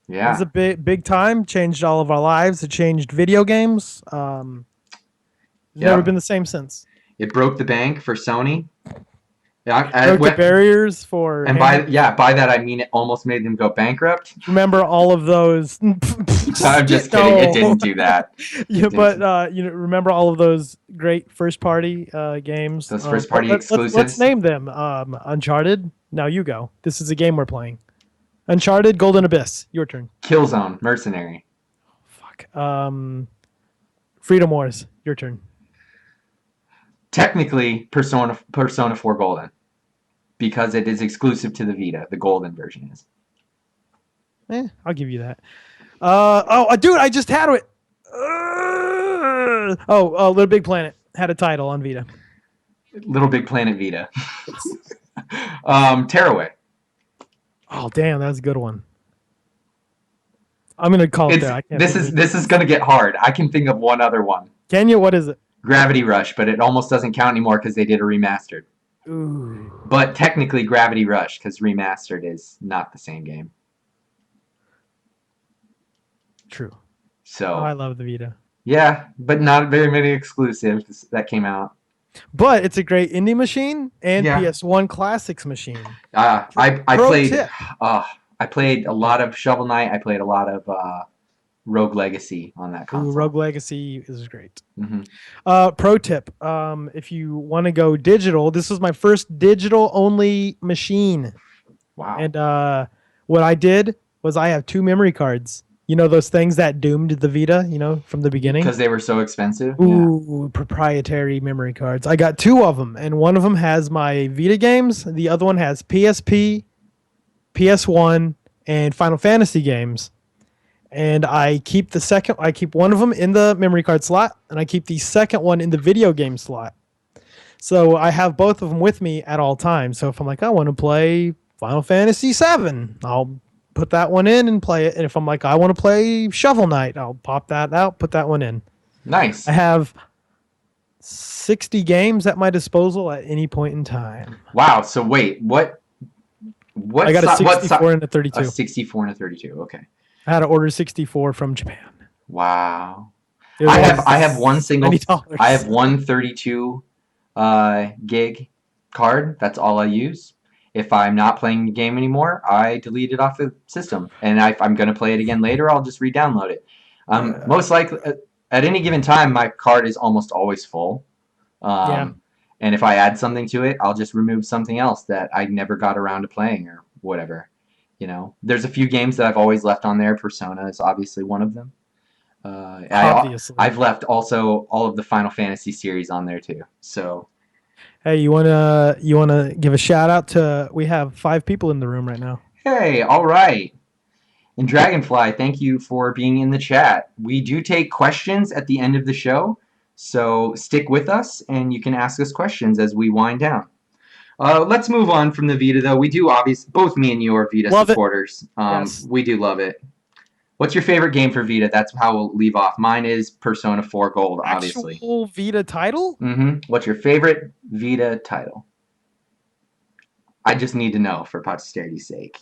Yeah. It was a big time. Changed all of our lives. It changed video games. Never been the same since. It broke the bank for Sony. Broke the barriers for. And by that I mean it almost made them go bankrupt. Remember all of those? I'm just kidding. It didn't do that. Remember all of those great first-party games? Those first-party exclusives. Let's name them. Uncharted. Now you go. This is a game we're playing. Uncharted, Golden Abyss. Your turn. Killzone, Mercenary. Fuck. Freedom Wars. Your turn. Technically, Persona 4 Golden, because it is exclusive to the Vita. The Golden version is. I'll give you that. Dude, I just had it. Little Big Planet had a title on Vita. Little Big Planet Vita. Tearaway. Oh damn, that was a good one. I'm gonna call it there. This is gonna get hard. I can think of one other one. Can you? What is it? Gravity Rush, but it almost doesn't count anymore because they did a remastered. Ooh. But technically Gravity Rush, because remastered is not the same game. True. So I love the Vita. Yeah, but not very many exclusives that came out. But it's a great indie machine and PS1 classics machine. I played a lot of Shovel Knight. I played a lot of Rogue Legacy on that console. Rogue Legacy is great. Mm-hmm. Pro tip: if you want to go digital, this was my first digital-only machine. Wow! And what I did was I have 2 memory cards. You know those things that doomed the Vita, from the beginning? Because they were so expensive? Ooh, proprietary memory cards. I got 2 of them, and one of them has my Vita games. The other one has PSP, PS1, and Final Fantasy games. And I keep one of them in the memory card slot, and I keep the second one in the video game slot. So I have both of them with me at all times. So if I'm like, I want to play Final Fantasy VII, I'll put that one in and play it. And if I'm like, I want to play Shovel Knight, I'll pop that out, put that one in. Nice. I have 60 games at my disposal at any point in time. Wow. So wait, what I got a 64 and a 32. A 64 and a 32. Okay. I had to order 64 from Japan. Wow. I have one 32 gig card. That's all I use. If I'm not playing the game anymore, I delete it off the system. And if I'm going to play it again later, I'll just re-download it. Most likely, at any given time, my card is almost always full. And if I add something to it, I'll just remove something else that I never got around to playing or whatever. There's a few games that I've always left on there. Persona is obviously one of them. Obviously. I've left also all of the Final Fantasy series on there too. So. Hey, you wanna give a shout out to? We have 5 people in the room right now. Hey, all right. And Dragonfly, thank you for being in the chat. We do take questions at the end of the show, so stick with us and you can ask us questions as we wind down. Let's move on from the Vita, though. We do obviously, both me and you are Vita Love it. supporters. Yes. We do love it. What's your favorite game for Vita? That's how we'll leave off. Mine is Persona 4 Gold, obviously. Actual Vita title? What's your favorite Vita title? I just need to know for posterity's sake.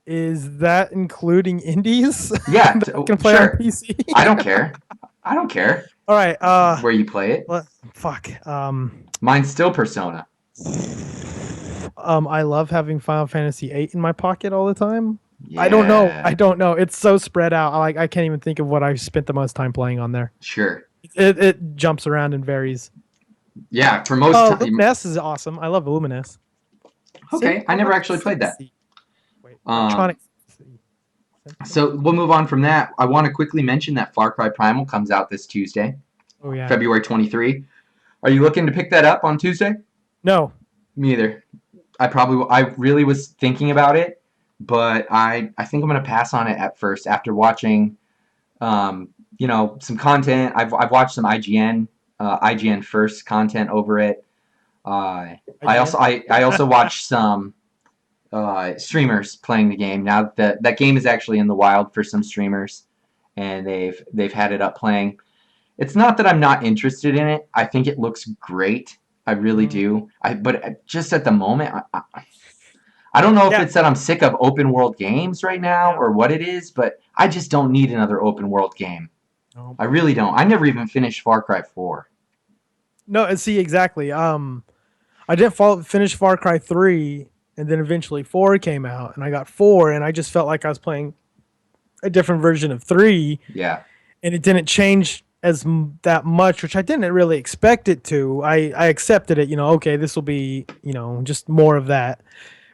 Is that including indies? Yeah, that I can play sure. on PC. I don't care. I don't care All right. where you play it. Fuck. Mine's still Persona. I love having Final Fantasy VIII in my pocket all the time. Yeah. I don't know. It's so spread out. I can't even think of what I spent the most time playing on there. Sure. It jumps around and varies. Yeah, for most Oh, time. Luminous is awesome. I love Luminous. Okay, I never actually played that. Wait, Electronic. So we'll move on from that. I want to quickly mention that Far Cry Primal comes out this Tuesday, Oh yeah. February 23. Are you looking to pick that up on Tuesday? No. Me either. I really was thinking about it, but I think I'm going to pass on it at first after watching, some content. I've watched some IGN first content over it. I also watched some streamers playing the game. Now that game is actually in the wild for some streamers, and they've had it up playing. It's not that I'm not interested in it. I think it looks great. I really do. But just at the moment, I don't know if it's that I'm sick of open world games right now or what it is, but I just don't need another open world game. No. I really don't. I never even finished Far Cry 4. No, and see exactly. I didn't finish Far Cry 3, and then eventually 4 came out, and I got 4, and I just felt like I was playing a different version of 3. Yeah. And it didn't change that much, which I didn't really expect it to. I accepted it, okay, this will be, just more of that.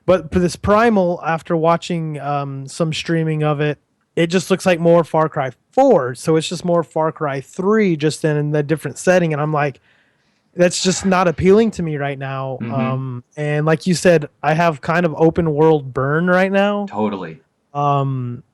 But for this Primal, after watching some streaming of it, it just looks like more Far Cry 4. So it's just more Far Cry 3, just in a different setting. And I'm like, that's just not appealing to me right now. Mm-hmm. And like you said, I have kind of open world burn right now. Totally. Like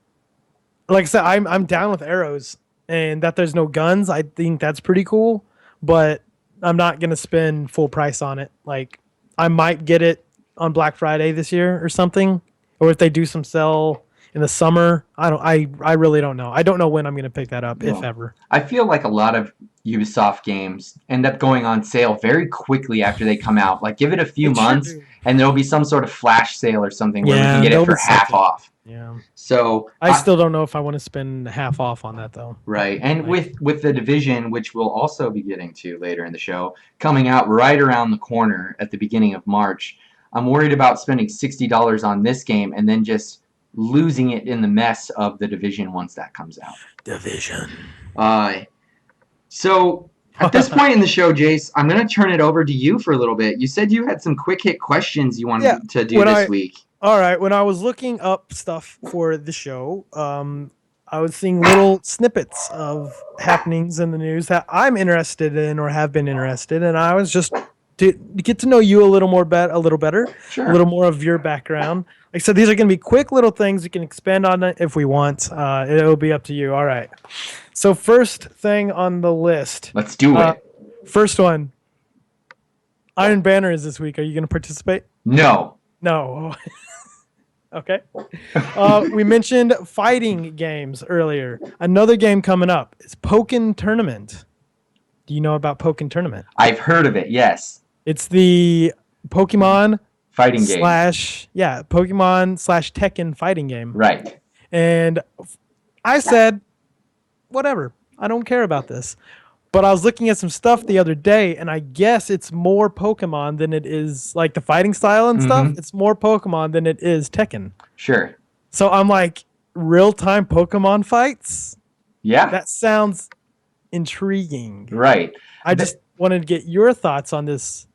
I said, I'm down with arrows, and that there's no guns. I think that's pretty cool, but I'm not gonna spend full price on it. Like, I might get it on Black Friday this year or something, or if they do some sell in the summer. I really don't know. I don't know when I'm gonna pick that up, if ever. I feel like a lot of Ubisoft games end up going on sale very quickly after they come out. Like, give it a few months, and there'll be some sort of flash sale or something where we can get it for half off. Yeah. So I still don't know if I want to spend half off on that, though. Right. And with the Division, which we'll also be getting to later in the show, coming out right around the corner at the beginning of March, I'm worried about spending $60 on this game and then just losing it in the mess of the Division once that comes out. Division. So at this point in the show, Jase, I'm going to turn it over to you for a little bit. You said you had some quick hit questions you wanted to do this week. All right. When I was looking up stuff for the show, I was seeing little snippets of happenings in the news that I'm interested in or have been interested in. And I was just to get to know you a little better, a little more of your background. Like I said, these are going to be quick little things. You can expand on it if we want. It'll be up to you. All right. So first thing on the list. Let's do it. First one. Iron Banner is this week. Are you going to participate? No. Okay. We mentioned fighting games earlier. Another game coming up is Pokken Tournament. Do you know about Pokken Tournament? I've heard of it, yes. It's the Pokemon fighting game. Pokemon/Tekken fighting game. Right. And I said, whatever. I don't care about this. But I was looking at some stuff the other day, and I guess it's more Pokemon than it is, like, the fighting style and stuff. It's more Pokemon than it is Tekken. Sure. So I'm like, real-time Pokemon fights? Yeah. That sounds intriguing. Right. I just wanted to get your thoughts on this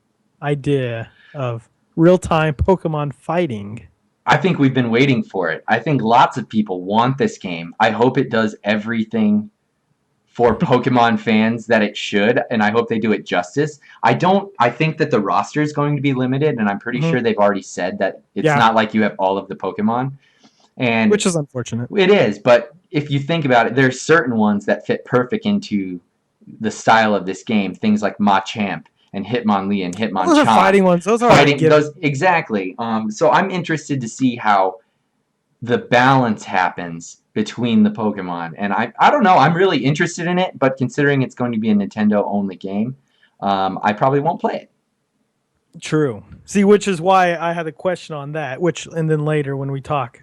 idea of real-time Pokemon fighting. I think we've been waiting for it. I think lots of people want this game. I hope it does everything for Pokemon fans that it should, and I hope they do it justice. I think that the roster is going to be limited, and I'm pretty sure they've already said that it's not like you have all of the Pokemon. Which is unfortunate. It is, but if you think about it, there's certain ones that fit perfect into the style of this game, things like Machamp and Hitmonlee and Hitmonchan. Those are fighting ones. Those are fighting those exactly. So I'm interested to see how the balance happens between the Pokemon, and I don't know. I'm really interested in it, but considering it's going to be a Nintendo only game, I probably won't play it. True. See, which is why I had a question on that. And then later when we talk,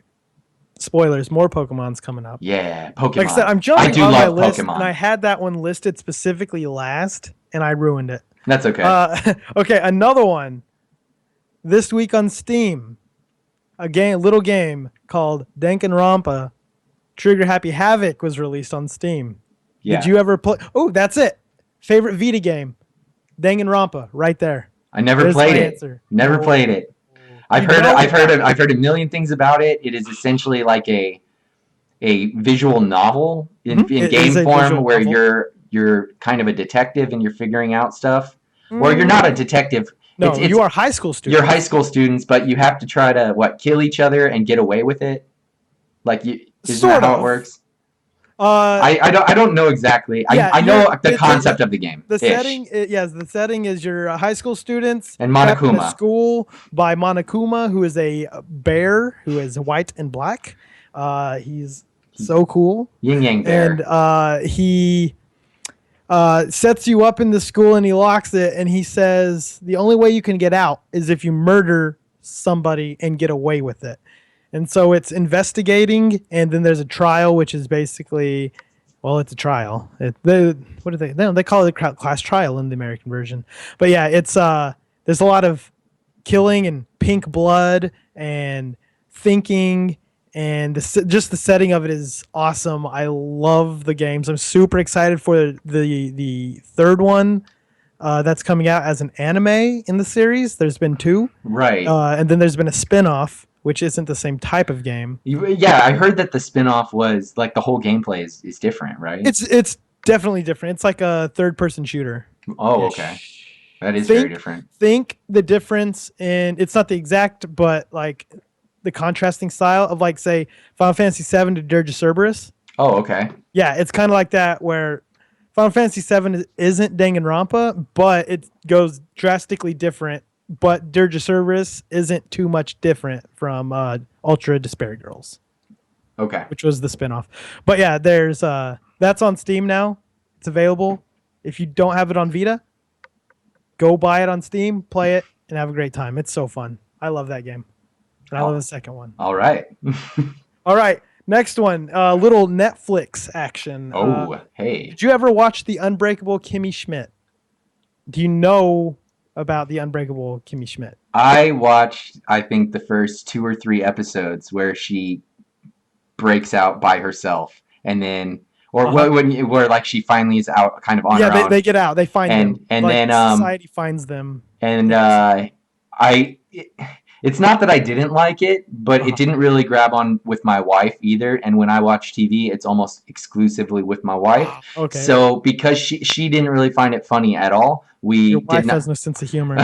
spoilers, more Pokemon's coming up. Yeah, Pokemon. Like I said, I'm jumping I do on love my list, Pokemon. and I had that one listed specifically last, and I ruined it. That's okay. Okay, another one. This week on Steam, a little game called Danganronpa Trigger Happy Havoc was released on Steam. Yeah. Did you ever play? Oh, that's it. Favorite Vita game, Danganronpa, right there. I never played it. Answer. Never played it. I've heard a million things about it. It is essentially like a visual novel in game form where you're kind of a detective and you're figuring out stuff. Or you're not a detective. No, you are high school students. You're high school students, but you have to try to kill each other and get away with it. Isn't that how it works? I don't know exactly. Yeah, I know the concept of the game. The setting is you're high school students and Monokuma. Trapped in a school by Monokuma, who is a bear who is white and black. He's so cool. Yin Yang bear. And he sets you up in the school and he locks it and he says the only way you can get out is if you murder somebody and get away with it. And so it's investigating, and then there's a trial, which is basically, well, it's a trial. They call it a class trial in the American version. But yeah, it's there's a lot of killing and pink blood and thinking, and just the setting of it is awesome. I love the games. I'm super excited for the third one that's coming out as an anime in the series. There's been 2. Right. And then there's been a spin-off, which isn't the same type of game. Yeah, I heard that the spin-off was like the whole gameplay is different, right? It's definitely different. It's like a third-person shooter. Oh, okay. That is very different. Think the difference in, it's not the exact, but like the contrasting style of like, say, Final Fantasy VII to Dirge of Cerberus. Oh, okay. Yeah, it's kind of like that where Final Fantasy VII isn't Danganronpa, but it goes drastically different. But Dirge of Cerberus isn't too much different from Ultra Despair Girls. Okay. Which was the spinoff. But yeah, there's that's on Steam now. It's available. If you don't have it on Vita, go buy it on Steam, play it, and have a great time. It's so fun. I love that game. And I love the second one. All right. All right. Next one. Little Netflix action. Oh, hey. Did you ever watch The Unbreakable Kimmy Schmidt? Do you know about The Unbreakable Kimmy Schmidt? I watched, I think, the first 2 or 3 episodes where she breaks out by herself, and then, where like she finally is out, kind of on her own. Yeah, they get out. They find them. And like, then society finds them. And it's not that I didn't like it, but it didn't really grab on with my wife either. And when I watch TV, it's almost exclusively with my wife. Okay. So because she didn't really find it funny at all, your wife has no sense of humor.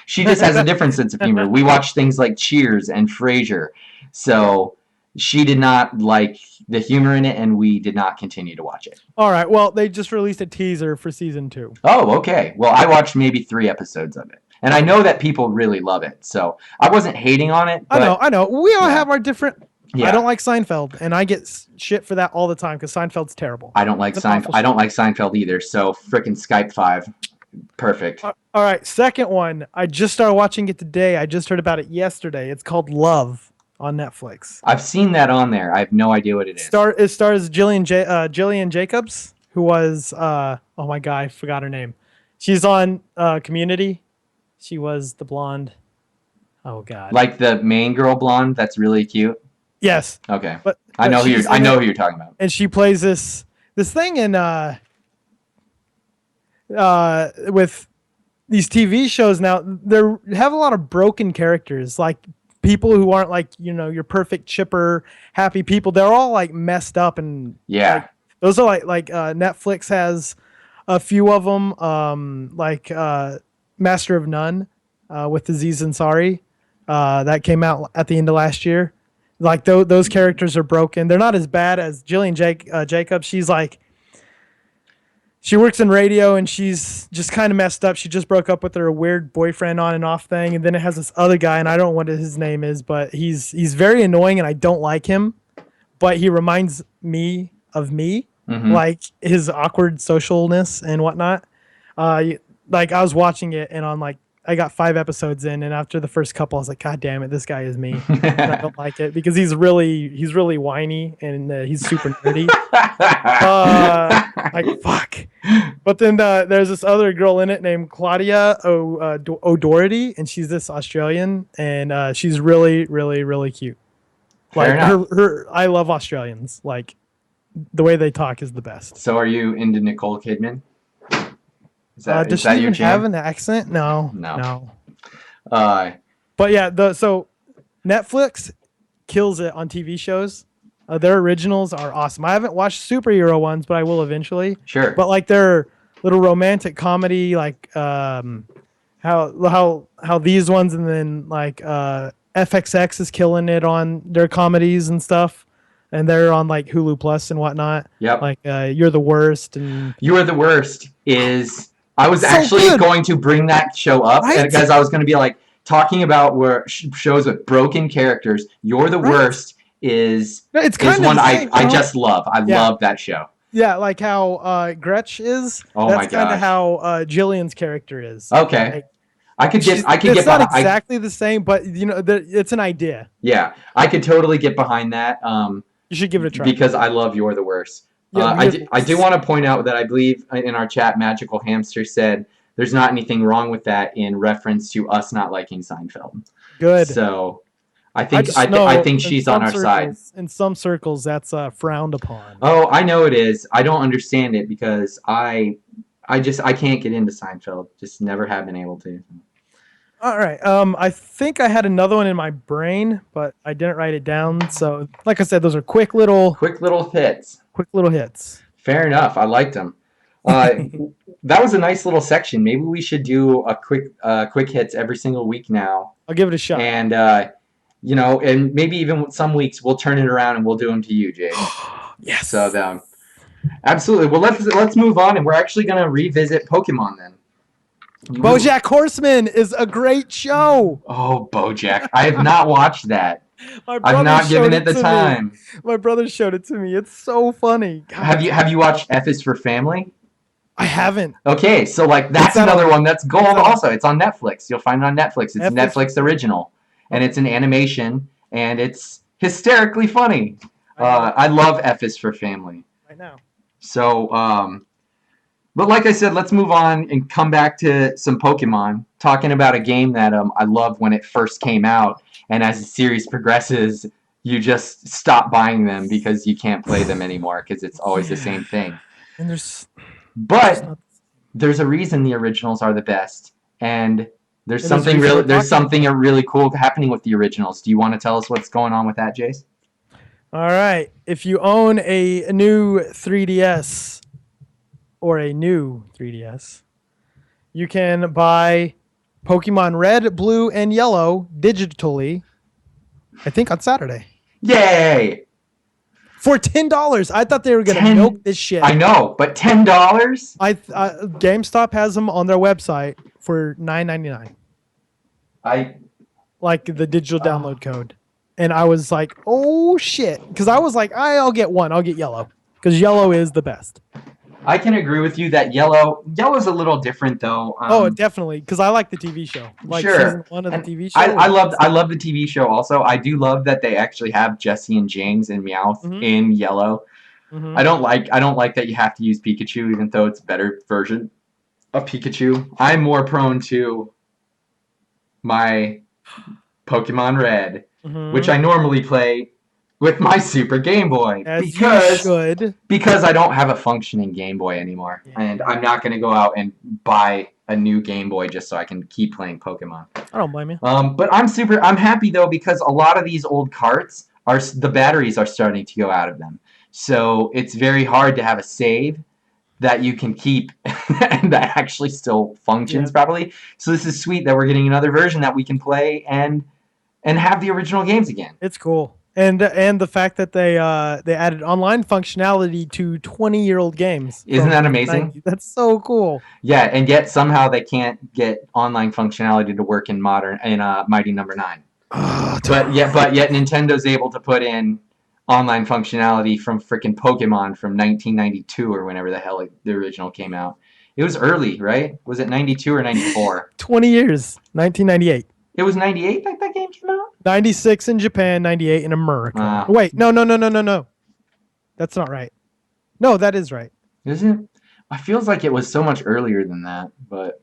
She just has a different sense of humor. We watch things like Cheers and Frasier, so she did not like the humor in it, and we did not continue to watch it. All right. Well, they just released a teaser for season 2. Oh, okay. Well, I watched maybe 3 episodes of it. And I know that people really love it, so I wasn't hating on it. But, I know. We all have our different. Yeah. I don't like Seinfeld, and I get shit for that all the time because Seinfeld's terrible. I don't like Seinfeld. I don't like Seinfeld either. So frickin' Skype 5, perfect. All right, second one. I just started watching it today. I just heard about it yesterday. It's called Love on Netflix. I've seen that on there. I have no idea what it is. It stars Jillian Jacobs, who was oh my god, I forgot her name. She's on Community. She was the blonde. Oh god. Like the main girl blonde that's really cute? Yes. Okay. But I know who you're talking about. And she plays this thing in with these TV shows now. They have a lot of broken characters, like people who aren't like, your perfect chipper happy people. They're all like messed up, and like, those are like Netflix has a few of them, like Master of None with Aziz Ansari that came out at the end of last year. Like those characters are broken. They're not as bad as Jillian Jacobs. she works in radio and she's just kind of messed up. She just broke up with her weird boyfriend on and off thing, and then it has this other guy, and I don't know what his name is, but he's very annoying and I don't like him. But he reminds me of me, like his awkward socialness and whatnot. Like I was watching it and on like I got 5 episodes in, and after the first couple, I was like, God damn it, this guy is me. I don't like it because he's really whiny and he's super nerdy. Like fuck. But then there's this other girl in it named Claudia O'Doherty, and she's this Australian, and she's really cute. Like her, I love Australians. Like the way they talk is the best. So, are you into Nicole Kidman? Does she even have an accent? No. But yeah, so Netflix kills it on TV shows. Their originals are awesome. I haven't watched superhero ones, but I will eventually. Sure. But like their little romantic comedy, like how these ones, and then like FXX is killing it on their comedies and stuff. And they're on like Hulu Plus and whatnot. Yep. Like You're the Worst, and You're the Worst is. I was actually going to bring that show up because I was going to be like talking about where shows with broken characters. You're the Worst is one I just love. I love that show. Yeah, like how Gretch is. Oh my god. That's kind of how Jillian's character is. Okay. Like, I could get it's not exactly the same, but you know, it's an idea. Yeah, I could totally get behind that. You should give it a try because I love You're the Worst. I do want to point out that I believe in our chat, Magical Hamster said there's not anything wrong with that in reference to us not liking Seinfeld. Good. So I think she's on our side. In some circles, that's frowned upon. Oh, I know it is. I don't understand it because I can't get into Seinfeld. Just never have been able to. All right. I think I had another one in my brain, but I didn't write it down. So, like I said, those are quick little hits. Fair enough. I liked them. That was a nice little section. Maybe we should do a quick hits every single week now. I'll give it a shot. And and maybe even some weeks we'll turn it around and we'll do them to you, Jay. Yes. So absolutely. Well, let's move on, and we're actually gonna revisit Pokemon then. BoJack Horseman is a great show. Oh, BoJack! I have not watched that. I've not given it the time. My brother showed it to me. It's so funny. God. Have you watched F is for Family? I haven't. Okay, so like that's another one that's gold. Also, it's on Netflix. You'll find it on Netflix. It's Netflix original, and it's an animation, and it's hysterically funny. I love F is for Family. Right now. So, but like I said, let's move on and come back to some Pokemon. Talking about a game that I loved when it first came out, and as the series progresses, you just stop buying them because you can't play them anymore because it's always the same thing. And there's a reason the originals are the best, and there's something really cool happening with the originals. Do you want to tell us what's going on with that, Jase? All right. If you own a new 3DS or a new 3DS, you can buy Pokemon Red, Blue, and Yellow digitally, I think on Saturday. Yay! For $10. I thought they were going to milk this shit. I know, but $10? GameStop has them on their website for $9.99. Like the digital download code. And I was like, oh shit. Because I was like, I'll get one. I'll get yellow. Because yellow is the best. I can agree with you that yellow's a little different though. Definitely, because I like the TV show. Like sure. Season 1 of the TV show. I love the TV show also. I do love that they actually have Jessie and James and Meowth in yellow. Mm-hmm. I don't like that you have to use Pikachu, even though it's a better version of Pikachu. I'm more prone to my Pokemon Red, which I normally play with my Super Game Boy because I don't have a functioning Game Boy anymore, and I'm not going to go out and buy a new Game Boy just so I can keep playing Pokemon. I don't blame you. But I'm happy though because a lot of these old carts the batteries are starting to go out of them, so it's very hard to have a save that you can keep and that actually still functions properly. So this is sweet that we're getting another version that we can play and have the original games again. It's cool. And the fact that they added online functionality to 20-year-old games. Isn't from that the amazing? 90s. That's so cool. Yeah, and yet somehow they can't get online functionality to work in Mighty Number 9. But yet Nintendo's able to put in online functionality from freaking Pokemon from 1992 or whenever the hell the original came out. It was early, right? Was it 92 or 94? 20 years, 1998. It was 98 that game came out? 96 in Japan, 98 in America. Uh, Wait, no. That's not right. No, that is right. Is it? It feels like it was so much earlier than that, but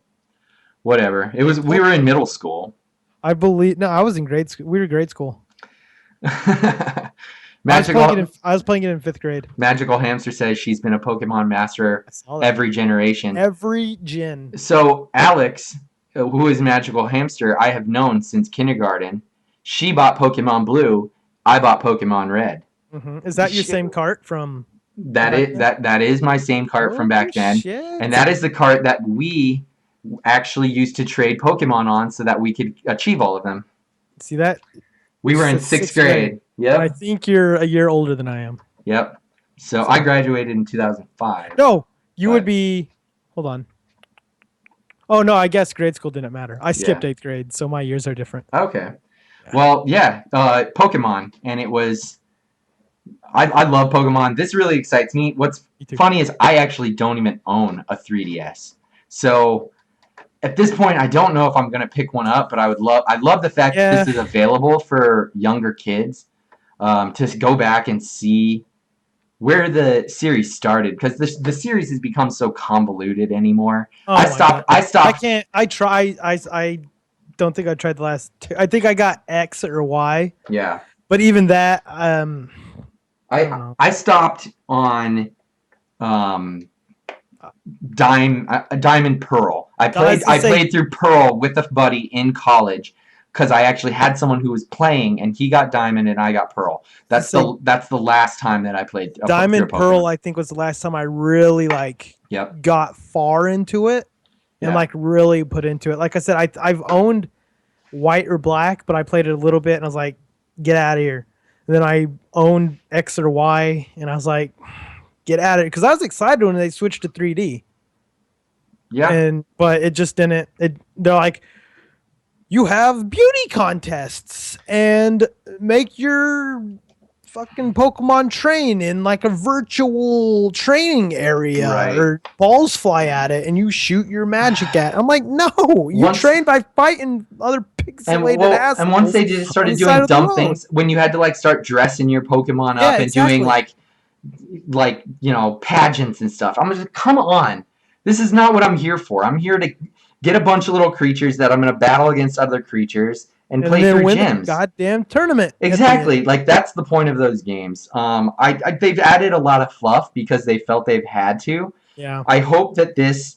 whatever. It was. We were in middle school. I believe. No, I was in grade school. We were grade school. Magical, I was playing it in 5th grade. Magical Hamster says she's been a Pokemon master every generation. Every gen. So Alex, who is Magical Hamster, I have known since kindergarten. She bought Pokemon Blue. I bought Pokemon Red. Mm-hmm. Is that your same cart from? That is my same cart from back then, and that is the cart that we actually used to trade Pokemon on so that we could achieve all of them. See that? We were in 6th grade. Yep. I think you're a year older than I am. Yep. So I graduated in 2005. No, you would be. Hold on. Oh no, I guess grade school didn't matter. I skipped 8th grade, so my years are different. Okay. Well, yeah, Pokemon, and it was. I love Pokemon. This really excites me. What's funny is I actually don't even own a 3DS. So at this point, I don't know if I'm gonna pick one up, but I love the fact that this is available for younger kids to go back and see where the series started, because the series has become so convoluted anymore. Oh I stopped. I can't. I try. I don't think I tried the last two. I think I got X or Y. Yeah. But even that, I stopped on Diamond Pearl. I played through Pearl with a buddy in college because I actually had someone who was playing, and he got Diamond and I got Pearl. That's the last time that I played Diamond Pearl. I think was the last time I really got far into it and really put into it. Like I said, I've owned White or Black, but I played it a little bit and I was like, get out of here. And then I owned X or Y, and I was like, get out of it, because I was excited when they switched to 3D. Yeah. But it just didn't. They're like, you have beauty contests and make your fucking Pokemon train in like a virtual training area, or balls fly at it and you shoot your magic at it. I'm like, no, you train by fighting other pixelated assholes. And once they just started doing dumb things, when you had to start dressing your Pokemon up and doing pageants and stuff, I'm just, come on, this is not what I'm here for. I'm here to get a bunch of little creatures that I'm going to battle against other creatures and play through gyms. The goddamn tournament. Exactly. That's the point of those games. They've added a lot of fluff because they felt they've had to. Yeah. I hope that this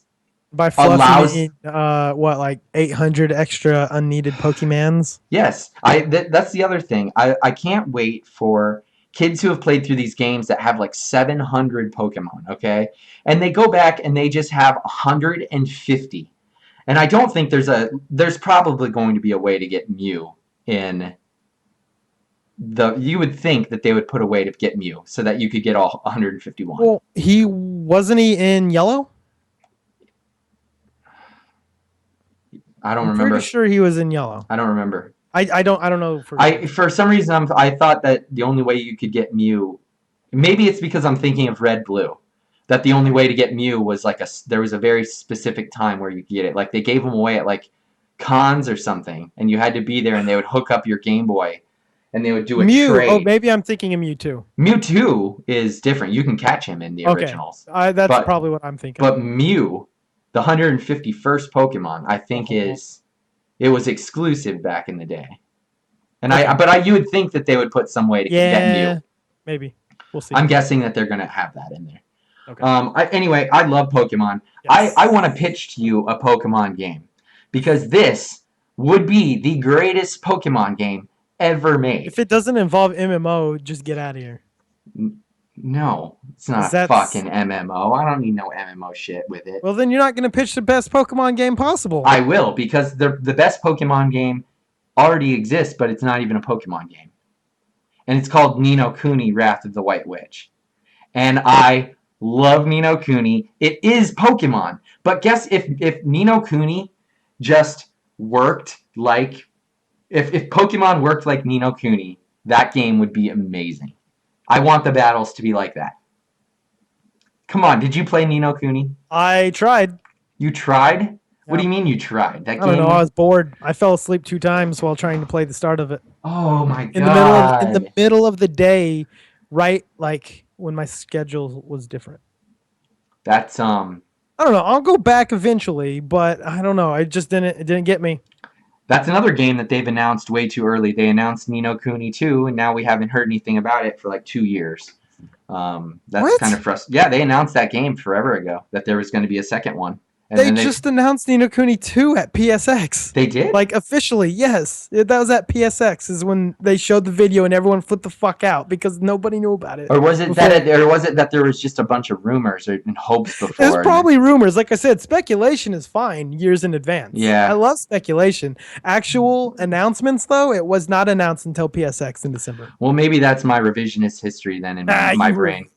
by fluff allows you mean, 800 extra unneeded Pokemans. Yes. That's the other thing. I can't wait for kids who have played through these games that have 700 Pokemon, okay? And they go back and they just have 150. And I don't think there's probably going to be a way to get Mew in you would think that they would put a way to get Mew so that you could get all 151. Well, wasn't he in yellow? I don't remember. Pretty sure he was in yellow. I don't remember. I don't know for some reason I thought that the only way you could get Mew, maybe it's because I'm thinking of Red Blue, that the only way to get Mew was there was a very specific time where you could get it. They gave them away at cons or something, and you had to be there, and they would hook up your Game Boy, and they would do a trade. Oh, maybe I'm thinking of Mewtwo. Mewtwo is different. You can catch him in the originals. That's probably what I'm thinking. But Mew, the 151st Pokemon, I think it was exclusive back in the day. And you would think that they would put some way to get Mew. Maybe. We'll see. I'm guessing that they're going to have that in there. Okay. Anyway, I love Pokemon. Yes. I want to pitch to you a Pokemon game, because this would be the greatest Pokemon game ever made. If it doesn't involve MMO, just get out of here. No, it's not a fucking MMO. I don't need no MMO shit with it. Well, then you're not going to pitch the best Pokemon game possible. I will, because the best Pokemon game already exists, but it's not even a Pokemon game. and it's called Ni no Kuni: Wrath of the White Witch. And I love Ni no Kuni. It is Pokemon, but guess if Ni no Kuni just worked like if Pokemon worked like Ni no Kuni, that game would be amazing. I want the battles to be like that. Come on, did you play Ni no Kuni? I tried. You tried? What do Yep. you mean you tried? That I don't game. know. I was bored. I fell asleep 2 times while trying to play the start of it. Oh my In the god. middle of the day, right like when my schedule was different. That's I don't know. I'll go back eventually, but I don't know. It didn't get me. That's another game that they've announced way too early. They announced Ni no Kuni 2, and now we haven't heard anything about it for like 2 years. That's What? kind of frustrating. Yeah, they announced that game forever ago that there was going to be a second one. And They then just announced Ni no Kuni 2 at PSX. They did? Like officially, yes. That was at PSX is when they showed the video and everyone flipped the fuck out because nobody knew about it. Or was it that there was just a bunch of rumors and hopes before? There's probably rumors. Like I said, speculation is fine years in advance. Yeah. I love speculation. Actual announcements, though, it was not announced until PSX in December. Well, maybe that's my revisionist history then in my you brain. were-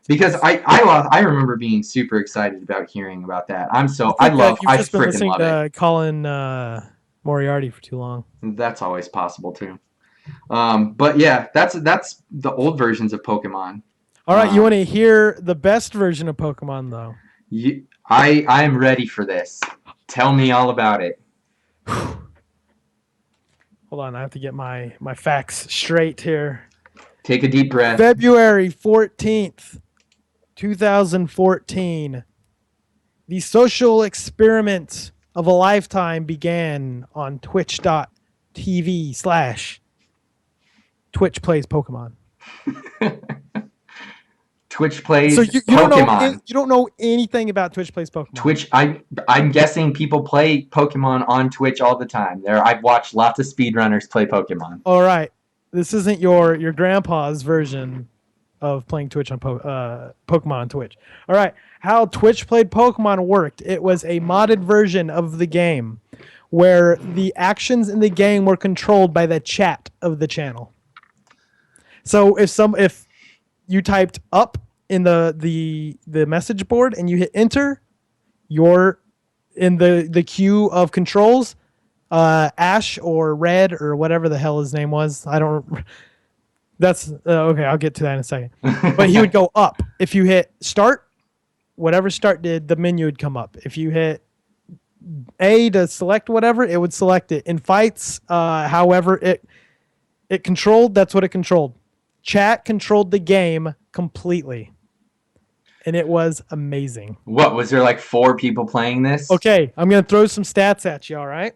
Because I remember being super excited about hearing about that. I You've just been freaking listening love it. to Colin Moriarty for too long. That's always possible too. But yeah, that's the old versions of Pokemon. All right, you want to hear the best version of Pokemon, though? I am ready for this. Tell me all about it. Hold on, I have to get my facts straight here. Take a deep breath. February 14th, 2014. The social experiment of a lifetime began on twitch.tv/Twitch Plays Pokemon. Twitch plays So you Pokemon. you don't know anything about Twitch Plays Pokemon. Twitch, I'm guessing people play Pokemon on Twitch all the time. I've watched lots of speedrunners play Pokemon. All right, this isn't your grandpa's version of playing Twitch on Pokemon on Twitch. All right, how Twitch Played Pokemon worked. It was a modded version of the game where the actions in the game were controlled by the chat of the channel. So if you typed up in the message board and you hit enter, you're in the queue of controls. Ash or Red or whatever the hell his name was. I don't. That's okay. I'll get to that in a second. But he would go up. If you hit start, whatever start did, the menu would come up. If you hit A to select whatever, it would select it. In fights, however it controlled, that's what it controlled. Chat controlled the game completely. And it was amazing. What, was there like 4 people playing this? Okay, I'm going to throw some stats at you, all right?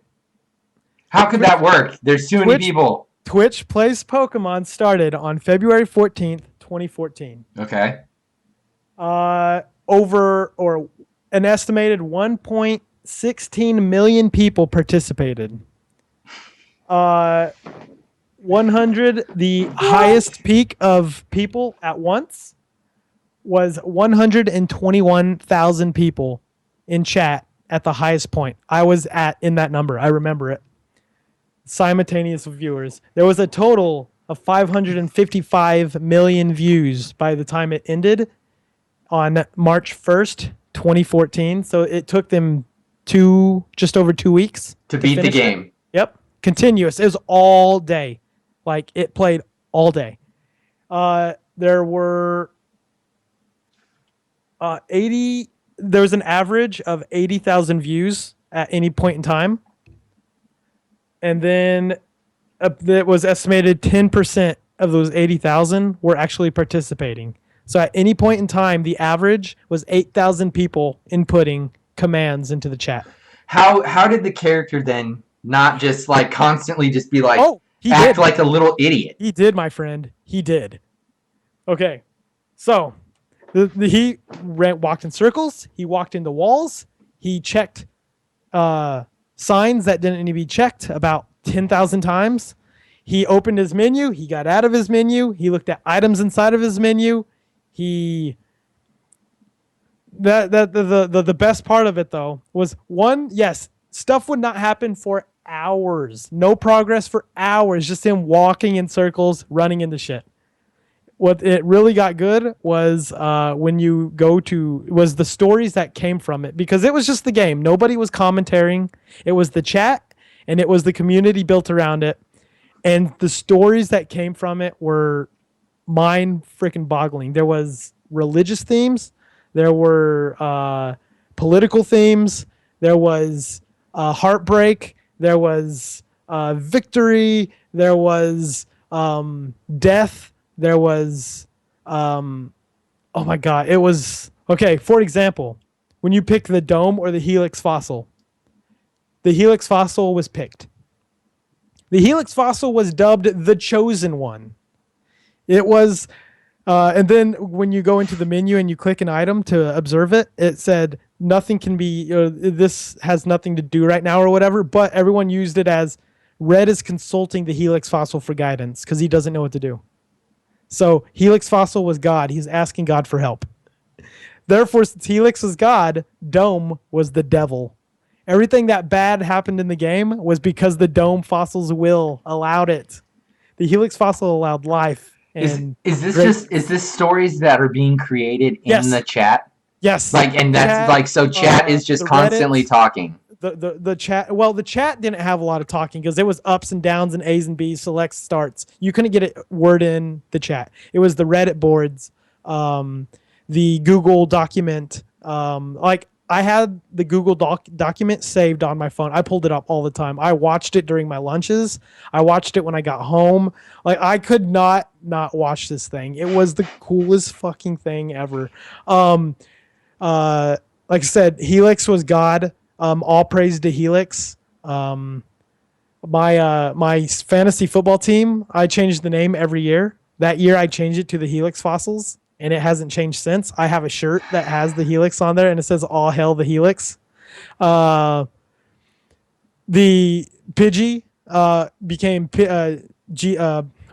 How could that work? There's too many people. Twitch Plays Pokemon started on February 14th, 2014. Okay. Over or an estimated 1.16 million people participated. 100, the highest peak of people at once was 121,000 people in chat at the highest point. I was in that number. I remember it. Simultaneous viewers. There was a total of 555 million views by the time it ended on March 1st, 2014. So it took them just over 2 weeks to beat the game. It. Yep. Continuous. It was all day. Like it played all day. There were 80. There was an average of 80,000 views at any point in time. And then it was estimated 10% of those 80,000 were actually participating. So at any point in time, the average was 8,000 people inputting commands into the chat. How did the character then not just like constantly just be like, he act did. like a little idiot? He did, my friend. He did. Okay. So he walked in circles. He walked into walls. He checked signs that didn't need to be checked about 10,000 times. He opened his menu. He got out of his menu. He looked at items inside of his menu. The best part of it though was one, yes, stuff would not happen for hours. No progress for hours. Just him walking in circles, running into shit. What it really got good was when you go to was the stories that came from it, because it was just the game. Nobody was commentating. It was the chat and it was the community built around it. And the stories that came from it were mind freaking boggling. There was religious themes. There were political themes. There was heartbreak. There was victory. There was death. There was, oh my God, it was, okay, for example, when you pick the dome or the helix fossil, the helix fossil was picked. The helix fossil was dubbed the chosen one. It was, and then when you go into the menu and you click an item to observe it, it said nothing can be, this has nothing to do right now or whatever, but everyone used it as Red is consulting the helix fossil for guidance because he doesn't know what to do. So Helix Fossil was God. He's asking God for help. Therefore, since Helix was God, Dome was the devil. Everything that bad happened in the game was because the Dome Fossil's will allowed it. The Helix Fossil allowed life. And is this stories that are being created in the chat? Yes. And that's chat, so chat is just constantly talking. The chat, well, the chat didn't have a lot of talking because it was ups and downs and A's and B's, selects, starts. You couldn't get a word in the chat. It was the Reddit boards, the Google document. I had the Google document saved on my phone. I pulled it up all the time. I watched it during my lunches. I watched it when I got home. I could not watch this thing. It was the coolest fucking thing ever. Like I said, Helix was God. All praise to Helix. My fantasy football team, I changed the name every year. That year I changed it to the Helix Fossils, and it hasn't changed since. I have a shirt that has the Helix on there, and it says "All Hail the Helix." The Pidgey became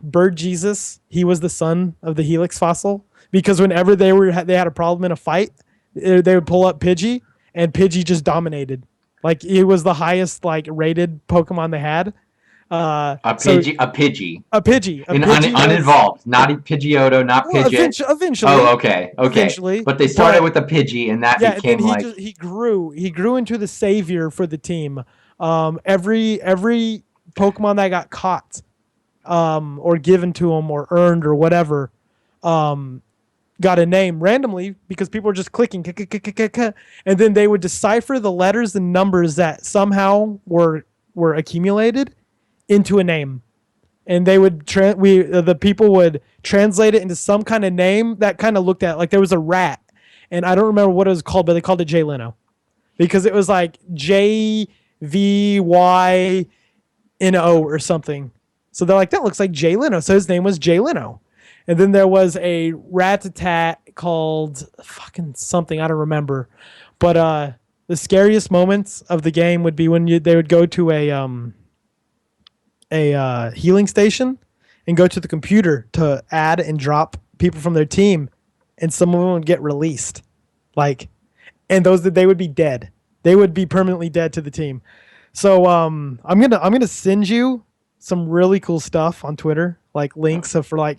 Bird Jesus. He was the son of the Helix Fossil because whenever they had a problem in a fight, they would pull up Pidgey. And Pidgey just dominated. It was the highest rated Pokemon they had. A Pidgey. Uninvolved. Not Pidgeotto, not Pidgeot. Eventually. Oh, okay. Eventually. But they started with a Pidgey, and that became he grew into the savior for the team. Every Pokemon that got caught, or given to him, or earned, or whatever, got a name randomly because people were just clicking, and then they would decipher the letters and numbers that somehow were accumulated into a name, and they would the people would translate it into some kind of name that kind of looked at there was a rat, and I don't remember what it was called, but they called it Jay Leno because it was JVYNO or something. So they're like, that looks like Jay Leno, so his name was Jay Leno. And then there was a rat-a-tat called fucking something, I don't remember. But the scariest moments of the game would be when they would go to a healing station and go to the computer to add and drop people from their team, and some of them would get released. And they would be dead. They would be permanently dead to the team. So I'm gonna send you some really cool stuff on Twitter, links for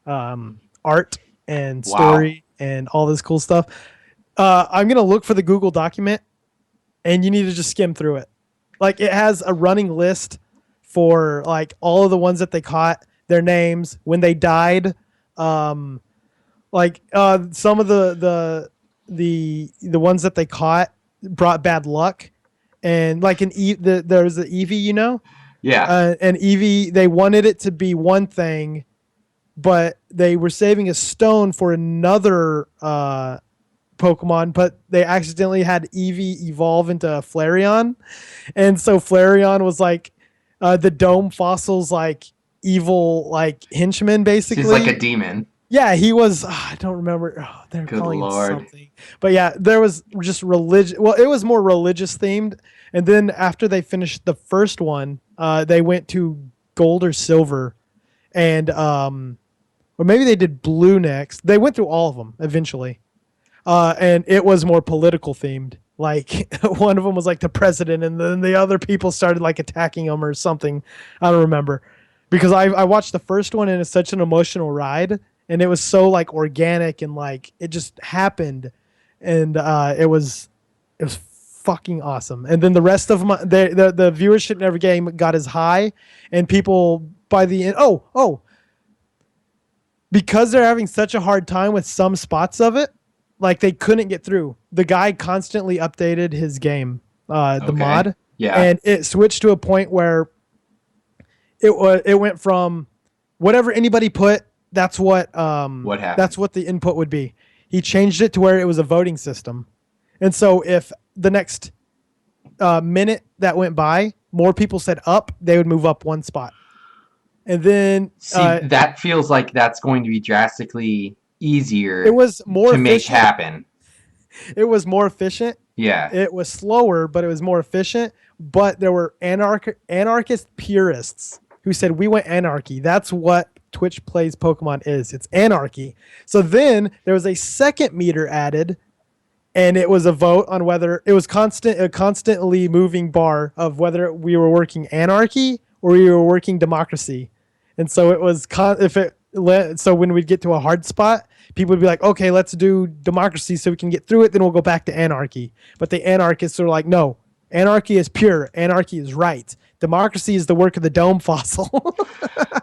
art and story and all this cool stuff. I'm going to look for the Google document, and you need to just skim through it. It has a running list for all of the ones that they caught, their names, when they died. Some of the ones that they caught brought bad luck. And there's the Eevee, Yeah. And Eevee, they wanted it to be one thing, but they were saving a stone for another Pokemon, but they accidentally had Eevee evolve into Flareon. And so Flareon was the Dome Fossil's evil henchman, basically. He's like a demon. Yeah, he was. I don't remember. They're Good calling Lord. it something. But yeah, there was just religious. Well, it was more religious themed. And then after they finished the first one, they went to gold or silver, and or maybe they did blue next. They went through all of them eventually, and it was more political themed. Like one of them was like the president, and then the other people started like attacking him or something. I don't remember because I watched the first one and it's such an emotional ride, and it was so like organic and like it just happened, and it was fucking awesome. And then the rest of them, the viewership in every game got as high, and people by the end, because they're having such a hard time with some spots of it, like they couldn't get through. The guy constantly updated his game, the Okay. mod, Yeah. and it switched to a point where it went from whatever anybody put, What that's happened? what the input would be. He changed it to where it was a voting system, and so if the next minute that went by, more people said up, they would move up one spot, and then See, that feels like that's going to be drastically it easier was more to make efficient. happen. It was more efficient. Yeah. It was slower, but it was more efficient. But there were anarchist purists who said we want anarchy. That's what Twitch plays Pokemon is. It's anarchy. So then there was a second meter added, and it was a vote on whether it was a constantly moving bar of whether we were working anarchy or we were working democracy. And so it was so when we'd get to a hard spot, people would be like, okay, let's do democracy so we can get through it. Then we'll go back to anarchy. But the anarchists are like, no, anarchy is pure. Anarchy is right. Democracy is the work of the dome fossil.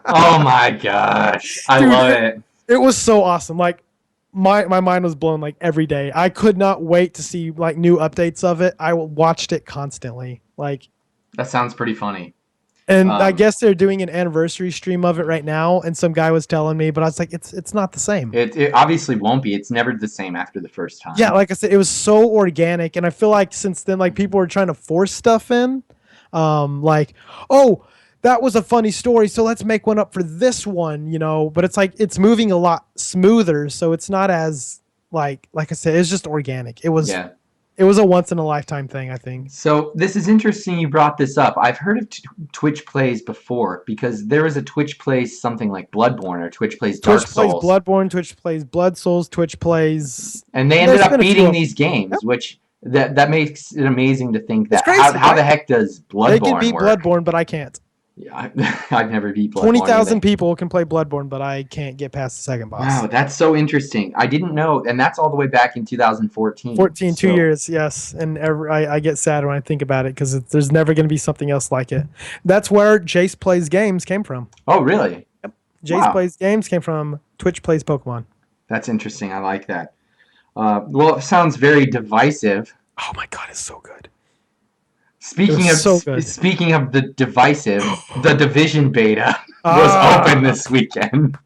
Oh my gosh. I Dude, love it. it was so awesome. Like my mind was blown like every day. I could not wait to see like new updates of it. I watched it constantly. Like, That sounds pretty funny. and I Um, guess they're doing an anniversary stream of it right now. And some guy was telling me, but I was like, it's not the same. it obviously won't be. It's never the same after the first time. Yeah, like I said, it was so organic, and I feel like since then, like people were trying to force stuff in, like, oh, that was a funny story, so let's make one up for this one, you know. But it's like it's moving a lot smoother, so it's not as like I said, it's just organic. Yeah. It was a once in a lifetime thing, I think. So this is interesting you brought this up. I've heard of Twitch Plays before because there was a Twitch Plays something like Bloodborne or Twitch Plays Dark Twitch plays Souls. Bloodborne, Twitch plays Blood Souls, Twitch plays. And they ended There's up been a few beating of them. these games, Yep. which that makes it amazing to think It's that crazy, how right? the heck does They can Bloodborne beat work? Bloodborne, but I can't. Yeah, I've never beat Bloodborne 20,000 either. people can play Bloodborne, but I can't get past the second boss. Wow, that's so interesting. I didn't know, and that's all the way back in 2014. 14, 2 So, years, yes. And I get sad when I think about it because there's never going to be something else like it. That's where Jase Plays Games came from. oh, really? Jase Wow. Plays Games came from Twitch Plays Pokemon. That's interesting. I like that. Well, it sounds very divisive. Oh my God, it's so good. Speaking It of was so good. speaking of the divisive, the Division beta was open this weekend.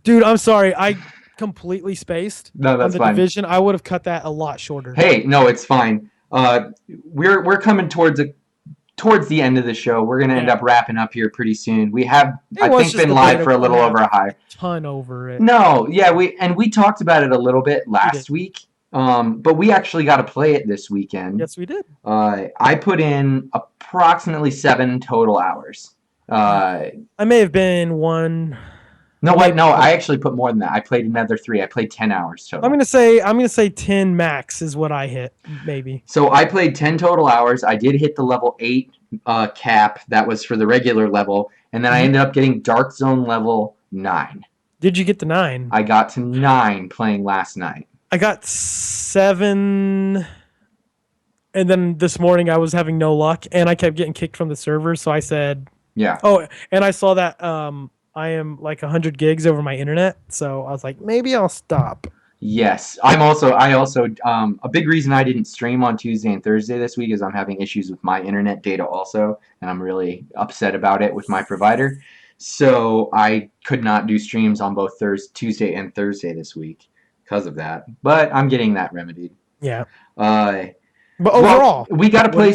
Dude, I'm sorry. I completely spaced No, on that's the fine. division. I would have cut that a lot shorter. Hey, no, it's fine. We're coming towards the end of the show. We're gonna end Yeah. up wrapping up here pretty soon. We have, It I was think, just been a live beta. for a We little don't over a high. ton over it. No, yeah, we talked about it a little bit last week. But we actually got to play it this weekend. Yes, we did. I put in approximately 7 total hours. I may have been one. No, wait, no, I actually put more than that. I played another 3. I played 10 hours total. I'm gonna say 10 max is what I hit, maybe. So I played 10 total hours. I did hit the level 8 cap. That was for the regular level. And then I ended up getting Dark Zone level 9. Did you get the 9? I got to 9 playing last night. I got 7, and then this morning I was having no luck, and I kept getting kicked from the server. So I said, Yeah. "Oh," and I saw that I am like 100 gigs over my internet, so I was like, maybe I'll stop. Yes. I also a big reason I didn't stream on Tuesday and Thursday this week is I'm having issues with my internet data also, and I'm really upset about it with my provider. So I could not do streams on both Tuesday and Thursday this week because of that. But I'm getting that remedied. Yeah, But overall, we gotta play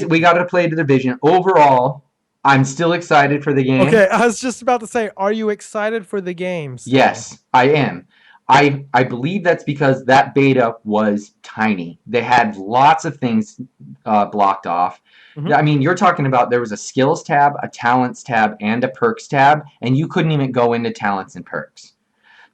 the division. Overall, I'm still excited for the game. okay. I was just about to say, are you excited for the games? Yes, I am. I believe that's because that beta was tiny. They had lots of things blocked off. Mhm. I mean, you're talking about there was a skills tab, a talents tab, and a perks tab, and you couldn't even go into talents and perks.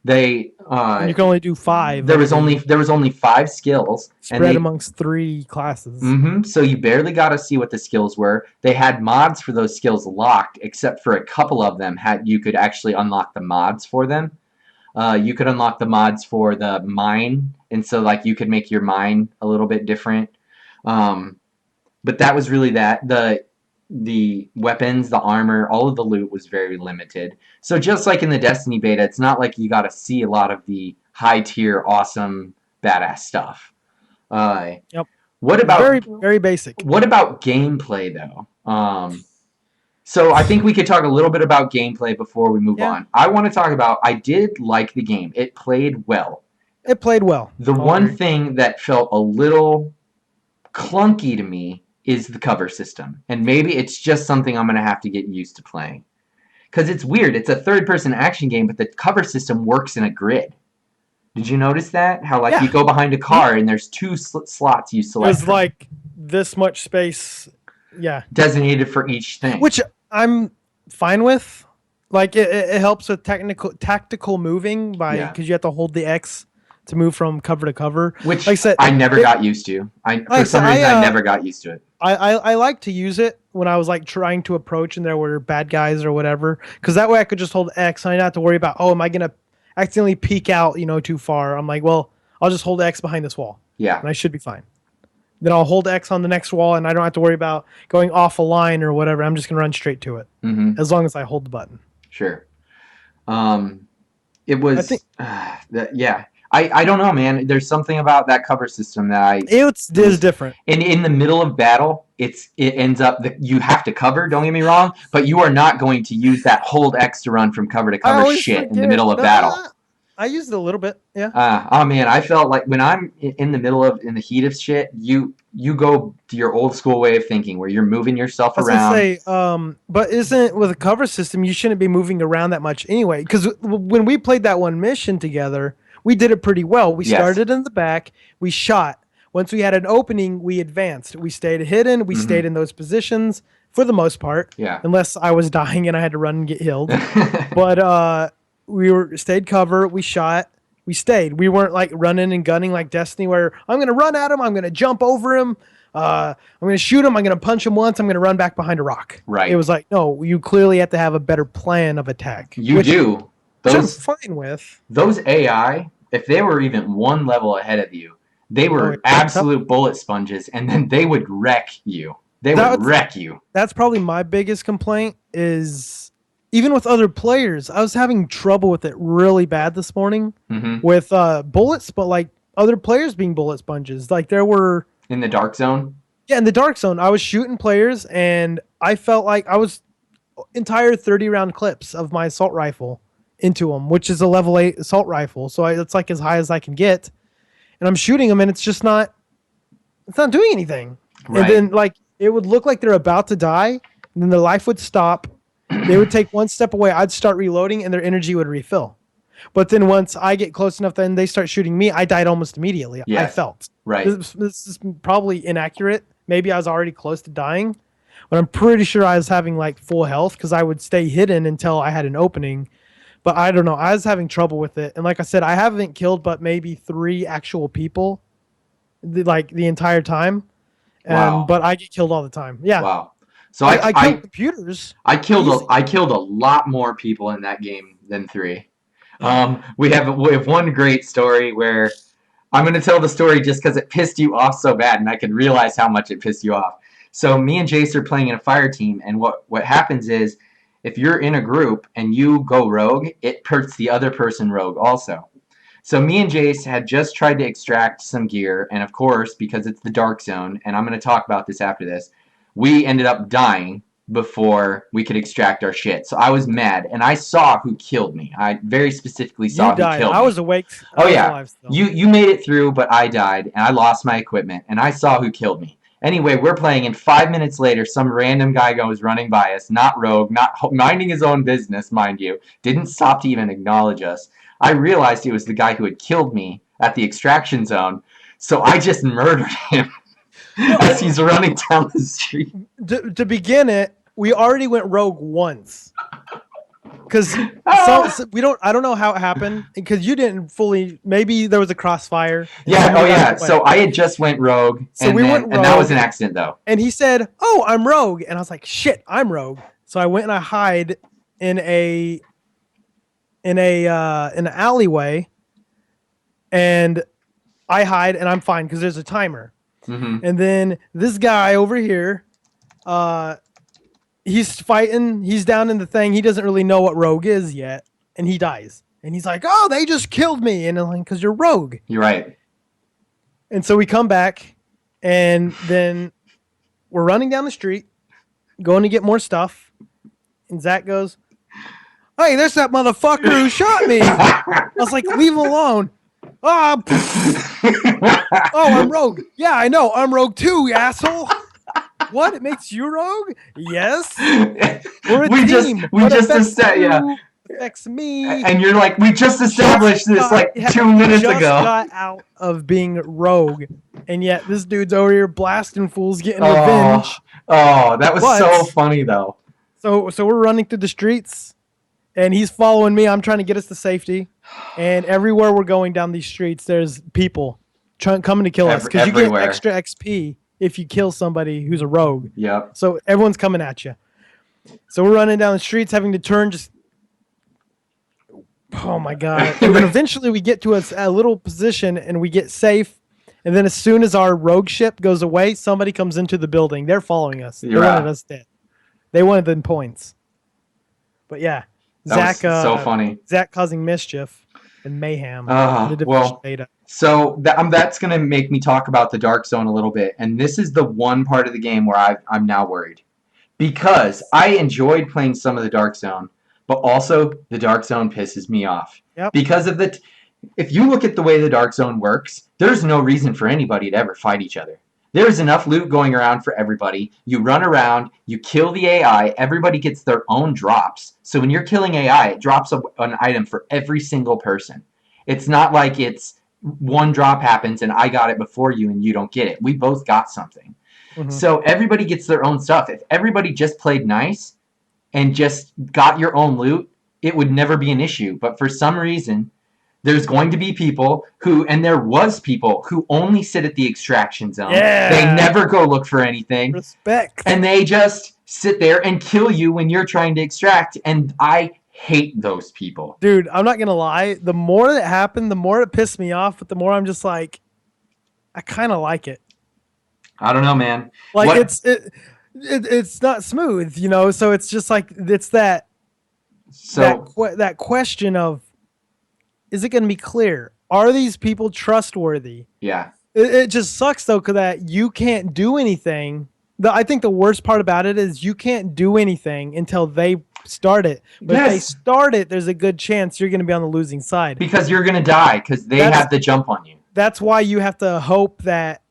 They And you can only do 5. there I was only believe, there was only 5 skills, and spread they amongst 3 classes. so you barely got to see what the skills were. They had mods for those skills locked, except for a couple of them had you could actually unlock the mods for them. You could unlock the mods for the mine, and so like you could make your mine a little bit different. Um, but that was really that. The weapons, the armor, all of the loot was very limited. So just like in the Destiny beta, it's not like you got to see a lot of the high tier, awesome, badass stuff. Yep. What Very, about very basic. what about gameplay though? So I think we could talk a little bit about gameplay before we move Yeah. on. I want to talk about I did like the game. It played well. It played well. The I'll one agree. thing that felt a little clunky to me is the cover system. And maybe it's just something I'm going to have to get used to playing. Because it's weird. It's a third-person action game, but the cover system works in a grid. Did you notice that? How like Yeah. you go behind a car and there's 2 slots you It select was from, like this much space. Yeah. designated for each thing. Which I'm fine with. Like it helps with tactical moving Yeah. because you have to hold the X to move from cover to cover. Which like I said, I never got used to. For some reason, I never got used to it. I like to use it when I was like trying to approach and there were bad guys or whatever, because that way I could just hold X and I didn't have to worry about, oh, am I gonna accidentally peek out too far. I'm like, well, I'll just hold X behind this wall Yeah. and I should be fine. Then I'll hold X on the next wall and I don't have to worry about going off a line or whatever. I'm just gonna run straight to it as long as I hold the button. Sure. It was. I think- yeah. I don't know, man. There's something about that cover system that It is different. And in the middle of battle, it ends up that you have to cover. Don't get me wrong, but you are not going to use that hold X to run from cover to cover shit in the middle of battle. I used it a little bit, yeah. Oh man, I felt like when I'm in the heat of shit, you go to your old school way of thinking where you're moving yourself I was around. gonna say, but isn't with a cover system you shouldn't be moving around that much anyway? Because when we played that one mission together, we did it pretty well. We started in the back, we shot. Once we had an opening, we advanced. We stayed hidden. We stayed in those positions for the most part. Yeah. Unless I was dying and I had to run and get healed. But we stayed cover. We shot. We stayed. We weren't like running and gunning like Destiny, where I'm going to run at him. I'm going to jump over him. I'm going to shoot him. I'm going to punch him once. I'm going to run back behind a rock. Right. It was like, no, you clearly have to have a better plan of attack. You do. Which I'm fine with. Those AI, if they were even one level ahead of you, they were absolute bullet sponges, and then they would wreck you. They would wreck you. That's probably my biggest complaint is even with other players, I was having trouble with it really bad this morning with bullets, but like other players being bullet sponges. Like there were... In the dark zone? Yeah, in the dark zone. I was shooting players, and I felt like I was entire 30-round clips of my assault rifle into them, which is a level 8 assault rifle. So it's like as high as I can get. And I'm shooting them, and it's not doing anything. Right. And then like it would look like they're about to die, and then their life would stop. They would take one step away. I'd start reloading, and their energy would refill. But then once I get close enough, then they start shooting me. I died almost immediately. Yes. I felt. Right. This is probably inaccurate. Maybe I was already close to dying, but I'm pretty sure I was having like full health because I would stay hidden until I had an opening. But I don't know. I was having trouble with it. And like I said, I haven't killed but maybe 3 actual people the entire time. Wow. But I get killed all the time. Yeah. Wow. So I killed computers. I killed a lot more people in that game than 3. We have one great story where I'm going to tell the story just because it pissed you off so bad, and I can realize how much it pissed you off. So me and Jase are playing in a fire team, and what happens is if you're in a group and you go rogue, it puts the other person rogue also. So me and Jase had just tried to extract some gear, and of course, because it's the dark zone, and I'm going to talk about this after this, we ended up dying before we could extract our shit. So I was mad, and I saw who killed me. I very specifically saw who killed me. I was awake. You made it through, but I died, and I lost my equipment, and I saw who killed me. Anyway, we're playing, and 5 minutes later, some random guy goes running by us, not rogue, not minding his own business, mind you, didn't stop to even acknowledge us. I realized it was the guy who had killed me at the extraction zone, so I just murdered him as he's running down the street. To begin it, we already went rogue once. because we don't. I don't know how it happened because you didn't fully. Maybe there was a crossfire. Yeah. Oh yeah. So I had just went rogue. So we went rogue, and that was an accident though. And he said, "Oh, I'm rogue," and I was like, "Shit, I'm rogue." So I went and I hide in an alleyway, and I hide and I'm fine because there's a timer. Mm-hmm. And then this guy over here, he's fighting. He's down in the thing. He doesn't really know what rogue is yet, and he dies. And he's like, "Oh, they just killed me," and I'm like, "Because you're rogue." You're right. And so we come back, and then we're running down the street, going to get more stuff, and Zach goes, "Hey, there's that motherfucker who shot me." I was like, "Leave him alone." Oh, I'm rogue. Yeah, I know. I'm rogue too, you asshole. What? It makes you rogue? Yes. We're a team. We just affects me. And you're like, we just established this 2 minutes ago. Got out of being rogue, and yet this dude's over here blasting fools, getting revenge. Oh, that was so funny though. So we're running through the streets, and he's following me. I'm trying to get us to safety, and everywhere we're going down these streets, there's people coming to kill us because you get extra XP if you kill somebody who's a rogue. Yep. So everyone's coming at you. So we're running down the streets, having to turn just. Oh my god! And then eventually we get to a little position and we get safe. And then as soon as our rogue ship goes away, somebody comes into the building. They're following us. They wanted us dead. They wanted them points. But yeah, Zach was so funny. Zach causing mischief and mayhem. Beta. So that's going to make me talk about the Dark Zone a little bit. And this is the one part of the game where I'm now worried. Because I enjoyed playing some of the Dark Zone, but also the Dark Zone pisses me off. Yep. Because of if you look at the way the Dark Zone works, there's no reason for anybody to ever fight each other. There's enough loot going around for everybody. You run around, you kill the AI, everybody gets their own drops. So when you're killing AI, it drops an item for every single person. It's not like it's one drop happens and I got it before you and you don't get it. We both got something. Mm-hmm. So everybody gets their own stuff. If everybody just played nice and just got your own loot, it would never be an issue. But for some reason, there's going to be people and there was people who only sit at the extraction zone. Yeah. They never go look for anything. Respect. And they just sit there and kill you when you're trying to extract. And I hate those people. Dude, I'm not going to lie. The more that happened, the more it pissed me off. But the more I'm just like, I kind of like it. I don't know, man. Like it's not smooth, you know? So it's just like, it's that question of, is it going to be clear? Are these people trustworthy? Yeah. It just sucks, though, because that you can't do anything. I think the worst part about it is you can't do anything until they start it. But if they start it, there's a good chance you're going to be on the losing side. Because you're going to die because they have the jump on you. That's why you have to hope that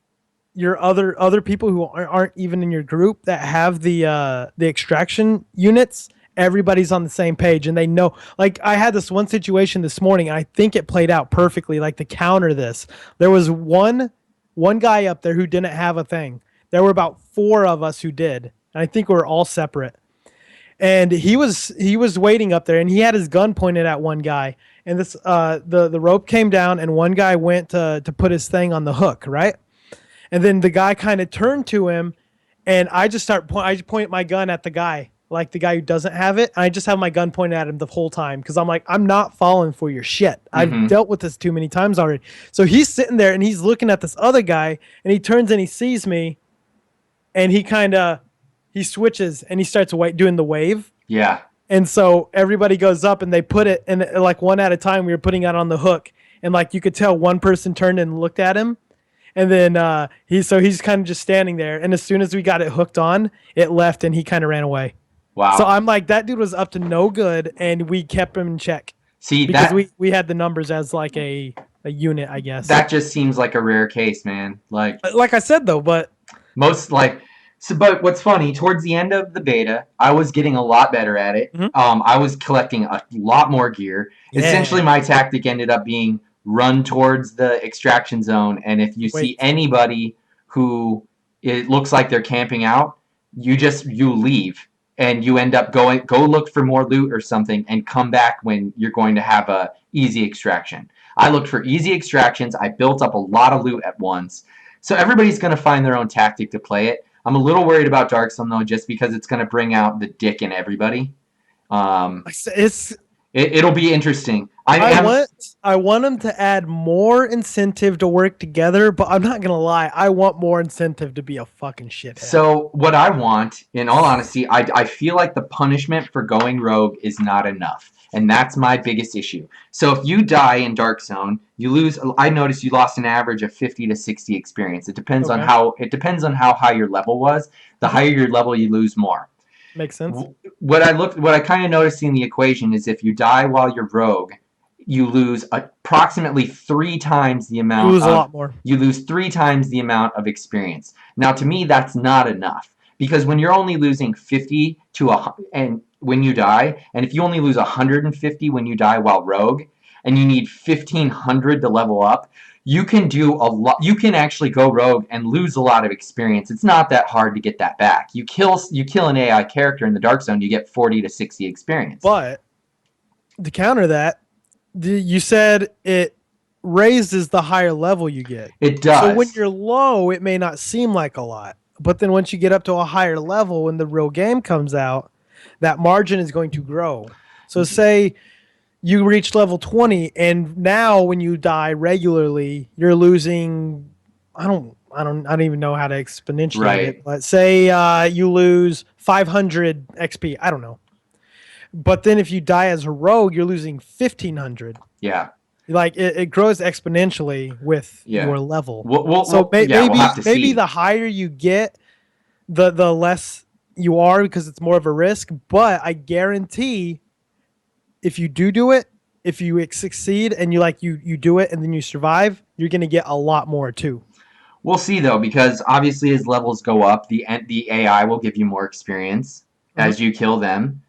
your other people who aren't even in your group that have the extraction units, everybody's on the same page and they know. Like I had this one situation this morning, and I think it played out perfectly. Like to counter this, there was one guy up there who didn't have a thing. There were about 4 of us who did, and I think we were all separate. And he was waiting up there, and he had his gun pointed at one guy. And this the rope came down, and one guy went to put his thing on the hook, right? And then the guy kind of turned to him, and I just point my gun at the guy. Like the guy who doesn't have it. I just have my gun pointed at him the whole time because I'm like, I'm not falling for your shit. I've dealt with this too many times already. So he's sitting there and he's looking at this other guy, and he turns and he sees me, and he switches and he starts doing the wave. Yeah. And so everybody goes up and they put it, and like one at a time we were putting it on the hook, and like you could tell one person turned and looked at him. And then he's kind of just standing there. And as soon as we got it hooked on, it left and he kind of ran away. Wow. So I'm like, that dude was up to no good, and we kept him in check. See, because we had the numbers as like a unit, I guess. That just seems like a rare case, man. Like I said though, but but what's funny, towards the end of the beta, I was getting a lot better at it. Mm-hmm. I was collecting a lot more gear. Yeah. Essentially, my tactic ended up being run towards the extraction zone, and if you see anybody who it looks like they're camping out, you leave. and you end up go look for more loot or something and come back when you're going to have a easy extraction. I looked for easy extractions. I built up a lot of loot at once. So everybody's going to find their own tactic to play it. I'm a little worried about Dark Zone though, just because it's going to bring out the dick in everybody. It'll be interesting. I want them to add more incentive to work together, but I'm not gonna lie, I want more incentive to be a fucking shithead. So what I want, in all honesty, I feel like the punishment for going rogue is not enough. And that's my biggest issue. So if you die in Dark Zone, you lose. I noticed you lost an average of 50 to 60 experience. It depends on how high your level was. The higher your level, you lose more. Makes sense. What I kind of noticed in the equation is if you die while you're rogue, you lose approximately 3 times the amount. You lose a lot more. You lose 3 times the amount of experience. Now, to me, that's not enough because when you're only losing 50 and when you die, and if you only lose 150 when you die while rogue, and you need 1,500 to level up, you can do a lot. You can actually go rogue and lose a lot of experience. It's not that hard to get that back. You kill an AI character in the Dark Zone, you get 40 to 60 experience. But to counter that, you said it raises the higher level you get. It does. So when you're low, it may not seem like a lot. But then once you get up to a higher level, when the real game comes out, that margin is going to grow. So say you reach level 20, and now when you die regularly, you're losing. I don't even know how to exponentiate it. But say you lose 500 XP. I don't know. But then if you die as a rogue, you're losing 1,500. Yeah. Like it grows exponentially with your level. Maybe the higher you get, the less you are because it's more of a risk. But I guarantee, if you do it, if you succeed and you do it and then you survive, you're gonna get a lot more too. We'll see though, because obviously as levels go up, the AI will give you more experience as you kill them.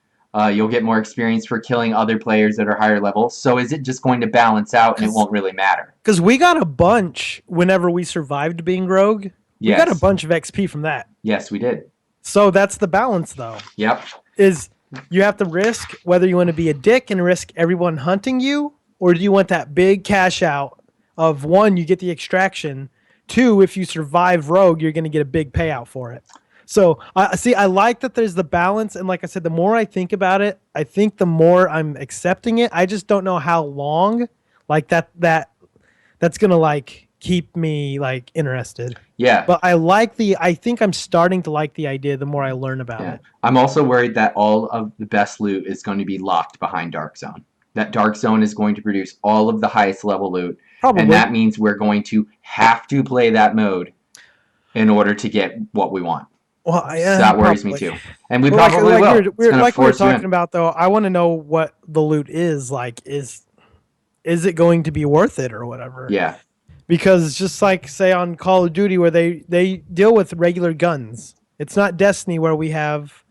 You'll get more experience for killing other players that are higher level. So is it just going to balance out and it won't really matter? Because we got a bunch whenever we survived being rogue. We got a bunch of XP from that. Yes, we did. So that's the balance though. Yep. Is you have to risk whether you want to be a dick and risk everyone hunting you, or do you want that big cash out of 1, you get the extraction, 2, if you survive rogue, you're going to get a big payout for it. So I like that there's the balance, and like I said, the more I think about it, I think the more I'm accepting it. I just don't know how long, that's gonna keep me interested. Yeah. But I think I'm starting to like the idea the more I learn about it. I'm also worried that all of the best loot is going to be locked behind Dark Zone. That Dark Zone is going to produce all of the highest level loot. Probably. And that means we're going to have to play that mode in order to get what we want. Well, so that worries me too. And we probably will. Like we were talking about, though, I want to know what the loot is like. Is it going to be worth it or whatever? Yeah. Because just like, say, on Call of Duty, where they deal with regular guns. It's not Destiny where we have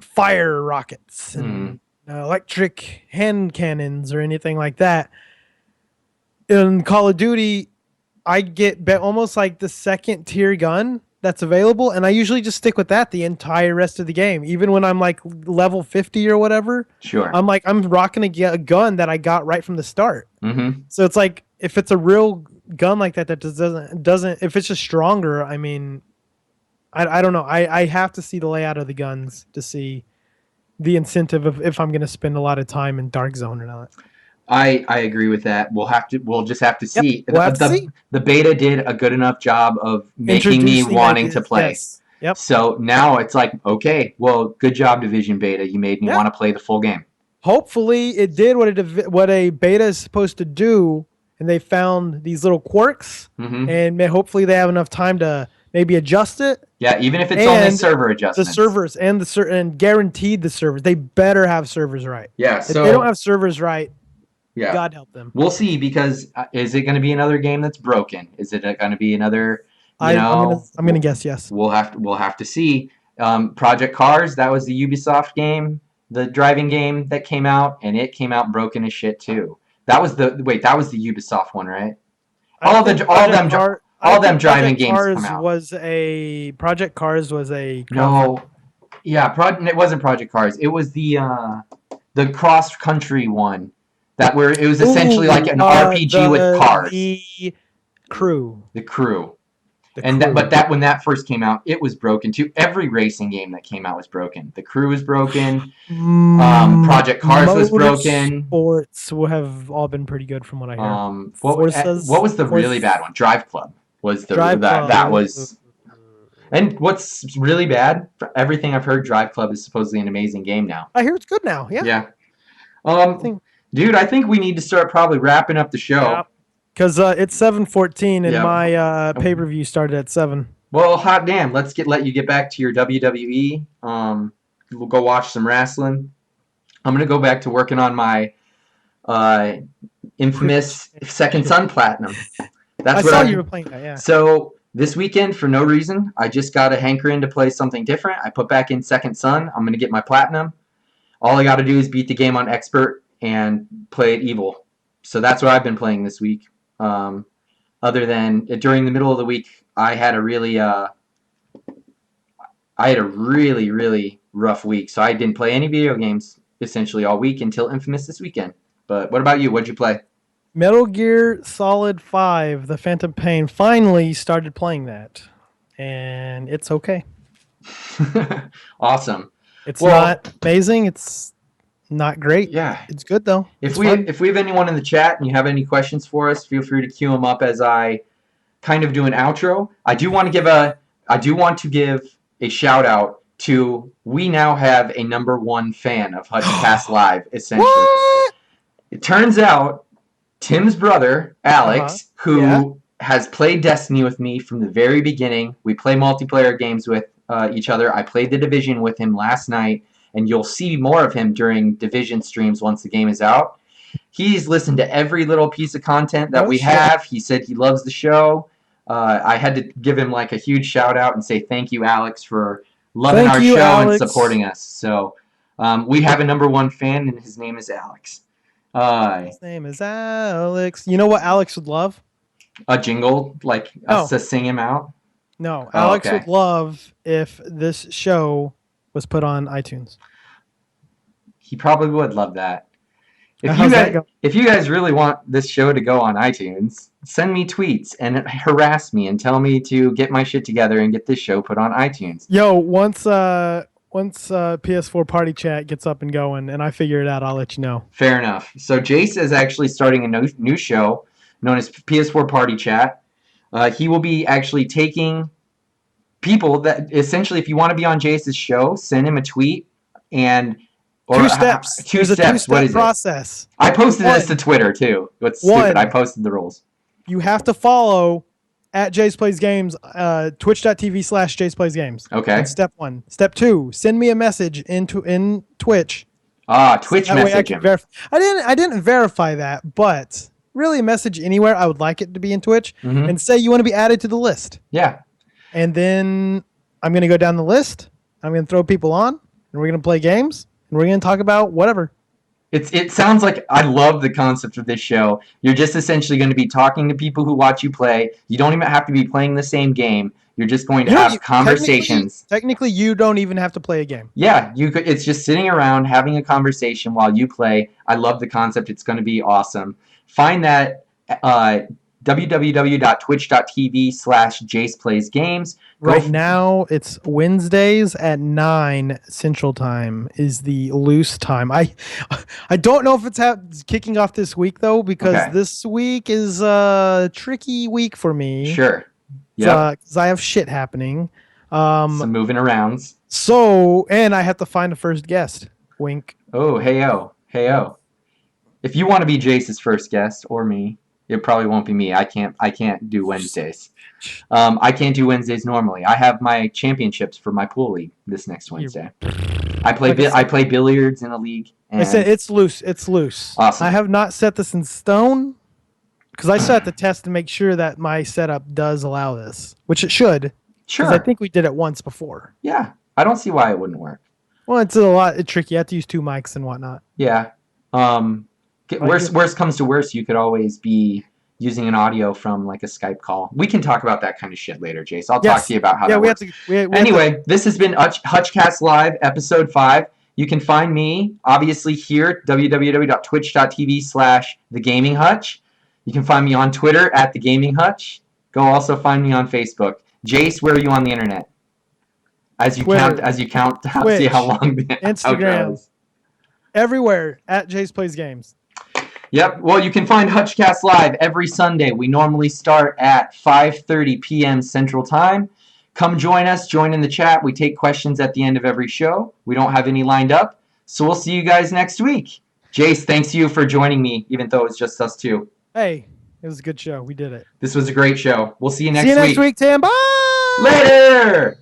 fire rockets and electric hand cannons or anything like that. In Call of Duty, I get almost like the second tier gun that's available, and I usually just stick with that the entire rest of the game. Even when I'm level 50 or whatever, sure, I'm rocking a gun that I got right from the start. Mm-hmm. So it's like, if it's a real gun like that doesn't if it's just stronger, I mean, I don't know. I have to see the layout of the guns to see the incentive of if I'm going to spend a lot of time in Dark Zone or not. I agree with that. We'll just have to see. We'll have to see. The beta did a good enough job of making me wanting to play. Yes. Yep. So now it's like, okay, well, good job, Division Beta. You made me want to play the full game. Hopefully it did what a beta is supposed to do, and they found these little quirks, and hopefully they have enough time to maybe adjust it. Yeah, even if it's only server adjustments. The servers and guaranteed the servers. They better have servers right. Yeah, if they don't have servers right, yeah, God help them. We'll see, because is it going to be another game that's broken? Is it going to be another? I'm gonna guess yes. We'll have to see. Project Cars, that was the Ubisoft game, the driving game that came out, and it came out broken as shit too. That was the Ubisoft one, right? All of them driving games come out. Project Cars was a No, Yeah, it wasn't Project Cars. It was the cross country one that where it was essentially like an RPG with cars. The crew. The crew. The And crew. that when that first came out, it was broken too. Every racing game that came out was broken. The crew was broken. Project Cars was broken. Sports have all been pretty good from what I hear. What was the really bad one? Drive Club was that was. And what's really bad? For everything I've heard, Drive Club is supposedly an amazing game now. I hear it's good now. Yeah. Yeah. Dude, I think we need to start probably wrapping up the show. Yeah. Because it's 7:14 and my pay-per-view started at 7. Well, hot damn. Let's let you get back to your WWE. We'll go watch some wrestling. I'm going to go back to working on my infamous Second Son Platinum. I saw you were playing that, yeah. So this weekend, for no reason, I just got a hankering to play something different. I put back in Second Son. I'm going to get my Platinum. All I got to do is beat the game on Expert and play it evil. So that's what I've been playing this week. Other than during the middle of the week, I had a really rough week. So I didn't play any video games essentially all week until Infamous this weekend. But what about you? What'd you play? Metal Gear Solid 5, The Phantom Pain. Finally started playing that. And it's okay. Awesome. It's not amazing. It's not great. Yeah. It's good, though. If we have anyone in the chat and you have any questions for us, feel free to queue them up as I kind of do an outro. I do want to give a shout out to, we now have a #1 fan of HutchCast Live, essentially. What? It turns out Tim's brother, Alex, who has played Destiny with me from the very beginning. We play multiplayer games with each other. I played The Division with him last night, and you'll see more of him during Division streams once the game is out. He's listened to every little piece of content that we have. He said he loves the show. I had to give him like a huge shout out and say thank you, Alex, for loving our show and supporting us. So we have a #1 fan, and his name is Alex. His name is Alex. You know what Alex would love? A jingle, like us to sing him out? No, Alex would love if this show was put on iTunes. He probably would love that. If you guys really want this show to go on iTunes, send me tweets and harass me and tell me to get my shit together and get this show put on iTunes. Yo, once PS4 Party Chat gets up and going and I figure it out, I'll let you know. Fair enough. So Jase is actually starting a new show known as PS4 Party Chat. He will be actually taking people that essentially, if you want to be on Jase's show, send him a tweet and two steps. There's a two-step process. I posted this to Twitter too. What's stupid? I posted the rules. You have to follow at Jase Plays Games, twitch.tv/JasePlaysGames. Okay. That's step 1. Step 2, send me a message in Twitch. Twitch message. I didn't verify that, but really a message anywhere. I would like it to be in Twitch and say you want to be added to the list. Yeah. And then I'm going to go down the list. I'm going to throw people on and we're going to play games and we're going to talk about whatever. It sounds like I love the concept of this show. You're just essentially going to be talking to people who watch you play. You don't even have to be playing the same game. You're just going to have conversations. Technically, you don't even have to play a game. Yeah, you could. It's just sitting around having a conversation while you play. I love the concept. It's going to be awesome. Find that www.twitch.tv/JasePlaysGames. Right now, it's Wednesdays at 9 Central Time is the loose time. I don't know if it's kicking off this week, though, because this week is a tricky week for me. Sure. Yeah. Because I have shit happening. Some moving arounds. So, and I have to find a first guest. Wink. Oh, hey-o. Hey-o. If you want to be Jase's first guest, or me, it probably won't be me. I can't do Wednesdays. I can't do Wednesdays normally. I have my championships for my pool league this next Wednesday. I play billiards in a league. I said it's loose. It's loose. Awesome. I have not set this in stone because I set the test to make sure that my setup does allow this, which it should. Sure. I think we did it once before. Yeah. I don't see why it wouldn't work. Well, it's a lot tricky. You have to use 2 mics and whatnot. Yeah. Worst comes to worst, you could always be using an audio from like a Skype call. We can talk about that kind of shit later, Jase. I'll talk to you about how that works. Anyway, this has been HutchCast Live, episode 5. You can find me, obviously, here, www.twitch.tv/thegaminghutch. You can find me on Twitter at thegaminghutch. Go also find me on Facebook. Jase, where are you on the internet? As you Twitter, count, Twitch, see how long the Instagram, outro is. Everywhere at Jase Plays Games. Yep. Well, you can find HutchCast Live every Sunday. We normally start at 5:30 p.m. Central Time. Come join us. Join in the chat. We take questions at the end of every show. We don't have any lined up. So we'll see you guys next week. Jase, thanks to you for joining me, even though it's just us two. Hey, it was a good show. We did it. This was a great show. We'll see you next week. See you next week, Tim. Bye! Later!